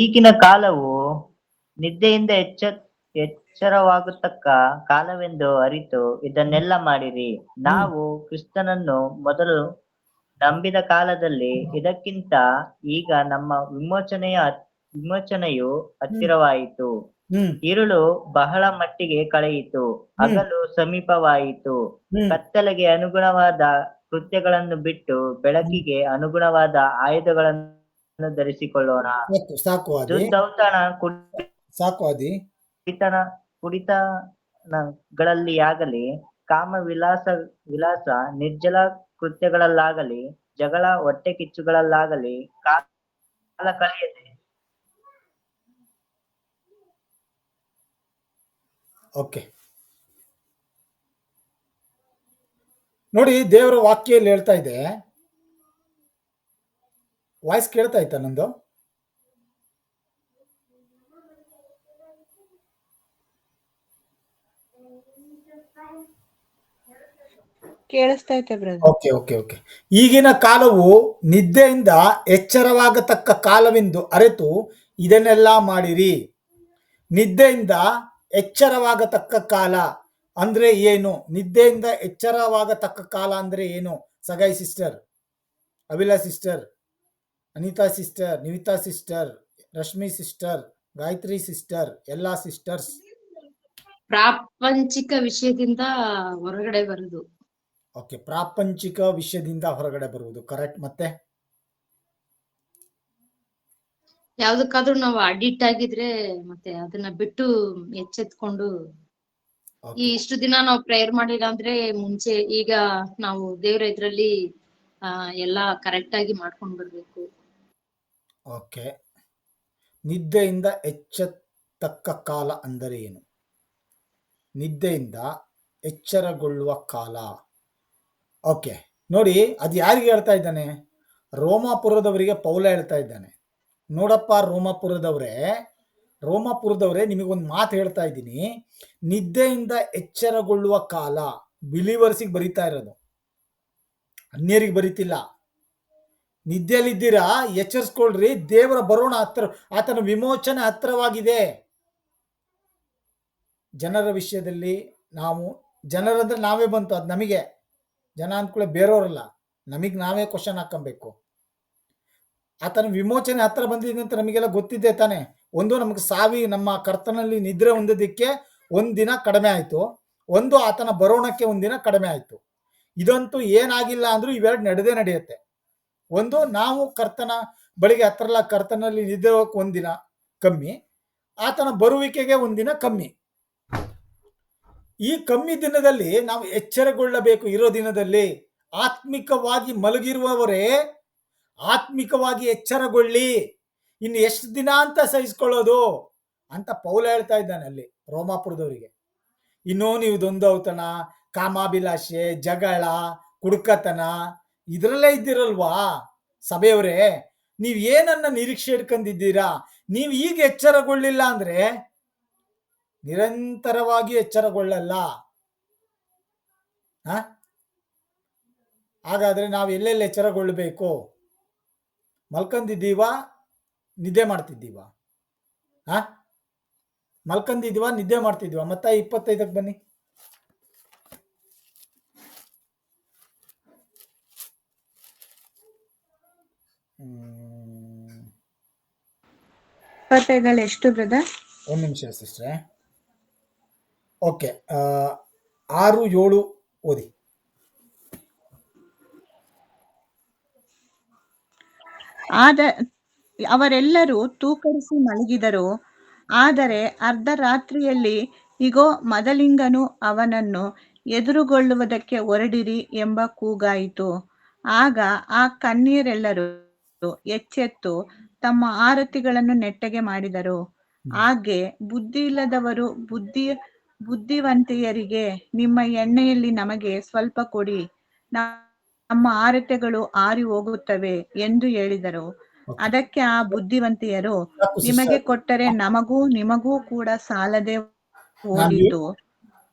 ಈಗಿನ ಕಾಲವು ನಿದ್ದೆಯಿಂದ ಎಚ್ಚರವಾಗತಕ್ಕ ಕಾಲವೆಂದು ಅರಿತು ಇದನ್ನೆಲ್ಲ ಮಾಡಿರಿ. ನಾವು ಕ್ರಿಸ್ತನನ್ನು ಮೊದಲು ನಂಬಿದ ಕಾಲದಲ್ಲಿ ಇದಕ್ಕಿಂತ ಈಗ ನಮ್ಮ ವಿಮೋಚನೆಯು ಹತ್ತಿರವಾಯಿತು. ഇരുಳು ಬಹಳ ಮಟ್ಟಿಗೆ ಕಳೆಯಿತು, ಹಗಲು ಸಮೀಪವಾಯಿತು. ಕತ್ತಲೆಗೆ ಅನುಗುಣವಾದ ಕೃತ್ಯಗಳನ್ನು ಬಿಟ್ಟು ಬೆಳಕಿಗೆ ಅನುಗುಣವಾದ ಆಯುಧಗಳನ್ನು ಧರಿಸಿಕೊಳ್ಳೋಣ. ದುರ್ದೌತಣ, ಕುಡಿತಗಳಲ್ಲಿ ಆಗಲಿ, ಕಾಮ ವಿಲಾಸ, ನಿರ್ಜಲ ಕೃತ್ಯಗಳಲ್ಲಾಗಲಿ, ಜಗಳ, ಹೊಟ್ಟೆ ಕಿಚ್ಚುಗಳಲ್ಲಾಗಲಿ ಕಾಲ ಕಳೆಯದೆ. ಓಕೆ ನೋಡಿ, ದೇವರ ವಾಕ್ಯಲ್ಲಿ ಹೇಳ್ತಾ ಇದೆ. ವಾಯ್ಸ್ ಕೇಳ್ತಾ ಇತ್ತ ನಂದು? ಕೇಳಿಸ್ತಾ ಐತೆ ಬ್ರದರ್. ಓಕೆ ಓಕೆ ಓಕೆ ಈಗಿನ ಕಾಲವು ನಿದ್ದೆಯಿಂದ ಎಚ್ಚರವಾಗತಕ್ಕ ಕಾಲವೆಂದು ಅರಿತು ಇದನ್ನೆಲ್ಲ ಮಾಡಿರಿ. ನಿದ್ದೆಯಿಂದ ಎಚ್ಚರವಾಗತಕ್ಕ ಕಾಲ ಅಂದ್ರೆ ಏನು? ನಿದ್ದೆಯಿಂದ ಎಚ್ಚರವಾಗತಕ್ಕ ಕಾಲ ಅಂದ್ರೆ ಏನು? Sagayi sister, Abhila sister, Anita sister, Nivita sister, Rashmi sister, Gayatri sister, ಎಲ್ಲಾ ಸಿಸ್ಟರ್ಸ್. ಪ್ರಾಪಂಚಿಕ ವಿಷಯದಿಂದ ಹೊರಗಡೆ ಬರುದು. ಓಕೆ, ಪ್ರಾಪಂಚಿಕ ವಿಷಯದಿಂದ ಹೊರಗಡೆ ಬರುವುದು. ಕರೆಕ್ಟ್. ಮತ್ತೆ ಯಾವ್ದಕ್ಕಾದ್ರೂ ನಾವು ಅಡಿಕ್ಟ್ ಆಗಿದ್ರೆ ಮತ್ತೆ ಅದನ್ನ ಬಿಟ್ಟು ಎಚ್ಚೆತ್ಕೊಂಡು ಇಷ್ಟು ದಿನ ನಾವು ಪ್ರೇಯರ್ ಮಾಡಿಲ್ಲ ಅಂದ್ರೆ ಮುಂಚೆ ಈಗ ನಾವು ದೇವ್ರ ಇದ್ರಲ್ಲಿ ಎಲ್ಲಾ ಕರೆಕ್ಟ್ ಆಗಿ ಮಾಡ್ಕೊಂಡ್ ಬರ್ಬೇಕು. ಓಕೆ, ನಿದ್ದೆಯಿಂದ ಎಚ್ಚೆತ್ತಕ್ಕ ಕಾಲ ಅಂದರೆ ಏನು? ನಿದ್ದೆಯಿಂದ ಎಚ್ಚರಗೊಳ್ಳುವ ಕಾಲ. ಓಕೆ, ನೋಡಿ, ಅದು ಯಾರಿಗೆ ಹೇಳ್ತಾ ಇದ್ದಾನೆ? ರೋಮಾಪುರದವರಿಗೆ ಪೌಲ ಹೇಳ್ತಾ ಇದ್ದಾನೆ. ನೋಡಪ್ಪ ರೋಮಾಪುರದವರೇ, ನಿಮಗೊಂದು ಮಾತು ಹೇಳ್ತಾ ಇದ್ದೀನಿ. ನಿದ್ದೆಯಿಂದ ಎಚ್ಚರಗೊಳ್ಳುವ ಕಾಲ ಬಿಲಿವರ್ಸಿಗೆ ಬರೀತಾ ಇರೋದು, ಅನ್ಯರಿಗೆ ಬರೀತಿಲ್ಲ. ನಿದ್ದೆಯಲ್ಲಿದ್ದೀರಾ, ಎಚ್ಚರಿಸ್ಕೊಳ್ರಿ. ದೇವರ ಬರೋಣ ಹತ್ರ, ಆತನ ವಿಮೋಚನೆ ಹತ್ರವಾಗಿದೆ. ಜನರ ವಿಷಯದಲ್ಲಿ ನಾವು, ಜನರಂದ್ರೆ ನಾವೇ ಬಂತು, ಅದು ನಮಗೆ. ಜನ ಅಂದ್ಕೊಳ್ಳೆ ಬೇರೆಯವರಲ್ಲ, ನಮಗೆ ನಾವೇ ಕ್ವಶನ್ ಹಾಕೊಬೇಕು. ಆತನ ವಿಮೋಚನೆ ಹತ್ರ ಬಂದಿದೆ ಅಂತ ನಮಗೆಲ್ಲ ಗೊತ್ತಿದೆ ತಾನೆ. ಒಂದು, ನಮಗೆ ನಮ್ಮ ಕರ್ತನಲ್ಲಿ ನಿದ್ರೆ ಹೊಂದೋದಕ್ಕೆ ಒಂದಿನ ಕಡಿಮೆ ಆಯಿತು. ಒಂದು, ಆತನ ಬರೋಣಕ್ಕೆ ಒಂದಿನ ಕಡಿಮೆ ಆಯಿತು. ಇದಂತೂ ಏನಾಗಿಲ್ಲ ಅಂದ್ರೂ ಇವೆರಡು ನಡೆಯುತ್ತೆ. ಒಂದು, ನಾವು ಕರ್ತನ ಬಳಿಗೆ ಹತ್ರಲ್ಲ, ಕರ್ತನಲ್ಲಿ ನಿದ್ರೆ ಹೋಗಕ್ಕೆ ಒಂದಿನ ಕಮ್ಮಿ, ಆತನ ಬರುವಿಕೆಗೆ ಒಂದಿನ ಕಮ್ಮಿ. ಈ ಕಮ್ಮಿ ದಿನದಲ್ಲಿ ನಾವು ಎಚ್ಚರಗೊಳ್ಳಬೇಕು. ಇರೋ ದಿನದಲ್ಲಿ ಆತ್ಮಿಕವಾಗಿ ಮಲಗಿರುವವರೇ ಆತ್ಮಿಕವಾಗಿ ಎಚ್ಚರಗೊಳ್ಳಿ. ಇನ್ನು ಎಷ್ಟು ದಿನ ಅಂತ ಸಹಿಸ್ಕೊಳ್ಳೋದು ಅಂತ ಪೌಲ ಹೇಳ್ತಾ ಇದ್ದಾನೆ ಅಲ್ಲಿ ರೋಮಾಪುರದವರಿಗೆ. ಇನ್ನೂ ನೀವು ದ್ವಂದ್ವತನ, ಕಾಮಾಭಿಲಾಷೆ, ಜಗಳ, ಕುಡುಕತನ ಇದರಲ್ಲೇ ಇದ್ದಿರಲ್ವಾ ಸಭೆಯವರೇ? ನೀವು ಏನನ್ನ ನಿರೀಕ್ಷೆ ಇಟ್ಕೊಂಡಿದ್ದೀರಾ? ನೀವು ಈಗ ಎಚ್ಚರಗೊಳ್ಳಿಲ್ಲ ಅಂದ್ರೆ ನಿರಂತರವಾಗಿ ಎಚ್ಚರಗೊಳ್ಳಲ್ಲ. ಹಾಗಾದ್ರೆ ನಾವು ಎಲ್ಲೆಲ್ಲಿ ಎಚ್ಚರಗೊಳ್ಳಬೇಕು? ಮಲ್ಕೊಂಡಿದ್ದೀವಾ, ನಿದ್ದೆ ಮಾಡ್ತಿದ್ದೀವಾ? ಮಲ್ಕೊಂಡಿದ್ದೀವಾ, ನಿದ್ದೆ ಮಾಡ್ತಿದ್ದೀವಾ? ಮತ್ತೆ 25ಕ್ಕೆ ಬನ್ನಿ. ಎಷ್ಟು ಬ್ರದರ್? ಒಂದು ನಿಮಿಷ ಸಿಸ್ಟ್ರೆ. ಓಕೆ, 6-7 ಓದಿ. ಅವರೆಲ್ಲರೂ ತೂಕಡಿಸಿ ಮಲಗಿದರು. ಆದರೆ ಅರ್ಧರಾತ್ರಿಯಲ್ಲಿ ಇಗೋ, ಮದಲಿಂಗನು ಅವನನ್ನು ಎದುರುಗೊಳ್ಳುವುದಕ್ಕೆ ಹೊರಡಿರಿ ಎಂಬ ಕೂಗಾಯಿತು. ಆಗ ಆ ಕನ್ಯರೆಲ್ಲರೂ ಎಚ್ಚೆತ್ತು ತಮ್ಮ ಆರತಿಗಳನ್ನು ನೆಟ್ಟಗೆ ಮಾಡಿದರು. ಹಾಗೆ ಬುದ್ಧಿ ಇಲ್ಲದವರು ಬುದ್ಧಿವಂತೆಯರಿಗೆ, ನಿಮ್ಮ ಎಣ್ಣೆಯಲ್ಲಿ ನಮಗೆ ಸ್ವಲ್ಪ ಕೊಡಿ, ನಮ್ಮ ಆರತಿಗಳು ಆರಿ ಹೋಗುತ್ತವೆ ಎಂದು ಹೇಳಿದರು. ಅದಕ್ಕೆ ಆ ಬುದ್ಧಿವಂತೆಯರು, ನಿಮಗೆ ಕೊಟ್ಟರೆ ನಿಮಗೂ ಕೂಡ ಸಾಲದೆ ಹೋದೀತು.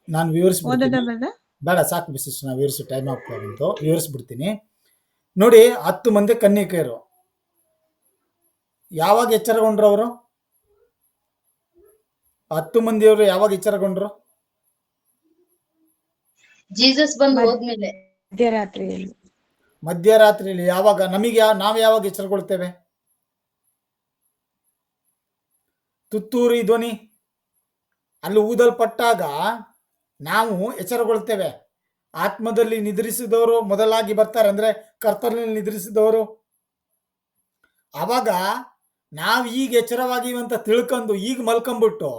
ನಾನು ವಿವರಿಸ್ಬಿಡ್ತೀನಿ. ಬೇಡ, ಸಾಕು ಸಿಸ್ಟರ್, ನಾನು ವಿವರಿಸಿ ಟೈಮ್ ಆಗ್ತಾ ಬಂತು, ವಿವರಿಸ್ಬಿಡ್ತೀನಿ. ನೋಡಿ, 10 ಮಂದಿ ಕನ್ಯಕೆಯರು ಯಾವಾಗ ಎಚ್ಚರಗೊಂಡ್ರು? ಅವರು 10 ಮಂದಿಯವರು ಯಾವಾಗ ಎಚ್ಚರಗೊಂಡ್ರು? ಜೀಸಸ್ ಬಂದು ಹೋದ್ಮೇಲೆ, ಮಧ್ಯರಾತ್ರಿಯಲ್ಲಿ. ಯಾವಾಗ? ನಾವು ಯಾವಾಗ ಎಚ್ಚರಗೊಳ್ತೇವೆ? ತುತ್ತೂರಿ ಧ್ವನಿ ಅಲ್ಲಿ ಊದಲ್ಪಟ್ಟಾಗ ನಾವು ಎಚ್ಚರಗೊಳ್ತೇವೆ. ಆತ್ಮದಲ್ಲಿ ನಿದ್ರಿಸಿದವರು ಮೊದಲಾಗಿ ಬರ್ತಾರೆ, ಅಂದ್ರೆ ಕರ್ತನಲ್ಲಿ ನಿದ್ರಿಸಿದವರು. ಆವಾಗ ನಾವು ಈಗ ಎಚ್ಚರವಾಗಿವಿ ಅಂತ ತಿಳ್ಕೊಂಡು ಈಗ ಮಲ್ಕೊಂಬಿಟ್ಟು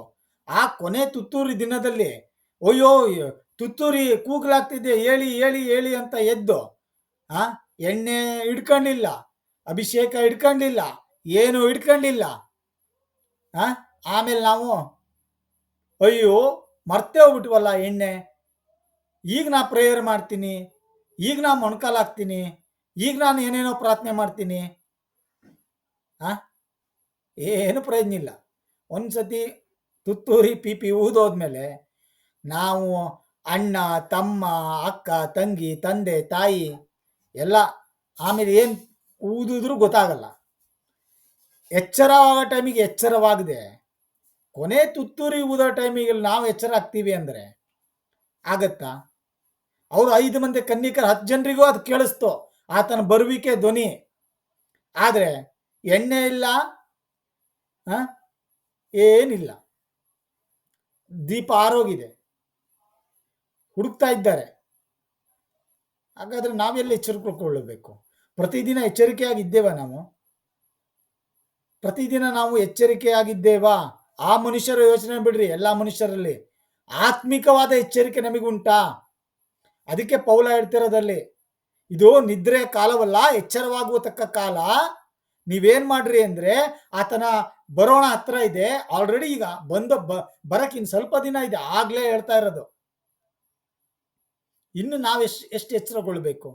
ಆ ಕೊನೆ ತುತ್ತೂರಿ ದಿನದಲ್ಲಿ, ಅಯ್ಯೋ ತುತ್ತೂರಿ ಕೂಗ್ಲಾಗ್ತಿದೆ, ಹೇಳಿ ಹೇಳಿ ಹೇಳಿ ಅಂತ ಎದ್ದು ಎಣ್ಣೆ ಹಿಡ್ಕೊಂಡಿಲ್ಲ, ಅಭಿಷೇಕ ಹಿಡ್ಕೊಂಡಿಲ್ಲ, ಏನು ಹಿಡ್ಕೊಂಡಿಲ್ಲ. ಆಮೇಲೆ ನಾವು ಅಯ್ಯೋ ಮರ್ತೇ ಹೋಗ್ಬಿಟ್ವಲ್ಲ ಎಣ್ಣೆ, ಈಗ ನಾ ಪ್ರೇಯರ್ ಮಾಡ್ತೀನಿ, ಈಗ ನಾ ಮೊಣಕಾಲಾಗ್ತೀನಿ, ಈಗ ನಾನು ಏನೇನೋ ಪ್ರಾರ್ಥನೆ ಮಾಡ್ತೀನಿ. ಏನು ಪ್ರಯೋಜನ ಇಲ್ಲ. ಒಂದ್ಸತಿ ತುತ್ತೂರಿ ಪೀಪಿ ಊದೋದ್ಮೇಲೆ ನಾವು ಅಣ್ಣ, ತಮ್ಮ, ಅಕ್ಕ, ತಂಗಿ, ತಂದೆ, ತಾಯಿ ಎಲ್ಲ ಆಮೇಲೆ ಏನು ಊದಿದ್ರೂ ಗೊತ್ತಾಗಲ್ಲ. ಎಚ್ಚರವಾಗೋ ಟೈಮಿಗೆ ಎಚ್ಚರವಾಗದೆ ಕೊನೆ ತುತ್ತೂರಿ ಊದೋ ಟೈಮಿಗೆ ನಾವು ಎಚ್ಚರ ಆಗ್ತೀವಿ ಅಂದರೆ ಆಗತ್ತಾ? ಅವರು 5 ಮಂದಿ ಕನ್ನಿಕರ 10 ಜನರಿಗೂ ಅದು ಕೇಳಿಸ್ತು, ಆತನ ಬರುವಿಕೆ ಧ್ವನಿ. ಆದ್ರೆ ಎಣ್ಣೆ ಇಲ್ಲ, ಏನಿಲ್ಲ, ದೀಪ ಆರೋಗಿದೆ, ಹುಡುಕ್ತಾ ಇದ್ದಾರೆ. ಹಾಗಾದ್ರೆ ನಾವೆಲ್ಲ ಎಚ್ಚರಿಕೊಳ್ಳಬೇಕು? ಪ್ರತಿದಿನ ಎಚ್ಚರಿಕೆಯಾಗಿದ್ದೇವಾ ನಾವು? ಪ್ರತಿದಿನ ನಾವು ಎಚ್ಚರಿಕೆಯಾಗಿದ್ದೇವಾ? ಆ ಮನುಷ್ಯರ ಯೋಚನೆ ಬಿಡ್ರಿ, ಎಲ್ಲ ಮನುಷ್ಯರಲ್ಲಿ ಆತ್ಮಿಕವಾದ ಎಚ್ಚರಿಕೆ ನಮಗುಂಟಾ? ಅದಕ್ಕೆ ಪೌಲ ಹೇಳ್ತಿರೋದಲ್ಲಿ, ಇದು ನಿದ್ರೆಯ ಕಾಲವಲ್ಲ, ಎಚ್ಚರವಾಗುವತಕ್ಕ ಕಾಲ. ನೀವೇನ್ ಮಾಡ್ರಿ ಅಂದ್ರೆ, ಆತನ ಬರೋಣ ಹತ್ರ ಇದೆ, ಆಲ್ರೆಡಿ ಈಗ ಬರಕ್ ಇನ್ ಸ್ವಲ್ಪ ದಿನ ಇದೆ, ಆಗ್ಲೇ ಹೇಳ್ತಾ ಇರೋದು. ಇನ್ನು ನಾವು ಎಷ್ಟು ಎಚ್ಚರಗೊಳ್ಬೇಕು?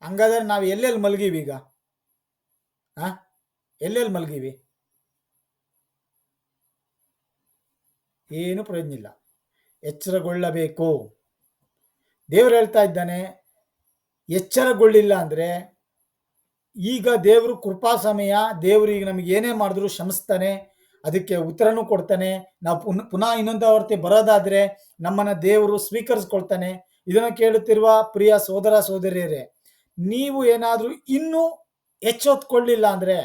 ಹಂಗಾದ್ರೆ ನಾವು ಎಲ್ಲೆಲ್ಲಿ ಮಲಗಿವಿ ಈಗ? ಎಲ್ಲೆಲ್ಲಿ ಮಲಗಿವಿ? ಏನು ಪ್ರಯೋಜನ ಇಲ್ಲ. ಎಚ್ಚರಗೊಳ್ಳಬೇಕು. ದೇವರು ಹೇಳ್ತಾ ಇದ್ದಾನೆ, ಎಚ್ಚರಗೊಳ್ಳಿಲ್ಲ ಅಂದ್ರೆ ಈಗ ದೇವರು ಕೃಪಾ ಸಮಯ, ದೇವರು ಈಗ ನಮಗೆ ಏನೇ ಮಾಡಿದ್ರು ಕ್ಷಮಿಸ್ತಾನೆ, ಅದಕ್ಕೆ ಉತ್ತರನೂ ಕೊಡ್ತಾನೆ. ನಾವು ಪುನಃ ಇನ್ನೊಂದು ಆವರ್ತಿ ಬರೋದಾದ್ರೆ ನಮ್ಮನ್ನ ದೇವರು ಸ್ವೀಕರಿಸ್ಕೊಳ್ತಾನೆ. ಇದನ್ನು ಕೇಳುತ್ತಿರುವ ಪ್ರಿಯ ಸೋದರ ಸೋದರಿಯರೇ, ನೀವು ಏನಾದ್ರೂ ಇನ್ನೂ ಎಚ್ಚೆತ್ತುಕೊಳ್ಳಿಲ್ಲ ಅಂದ್ರೆ,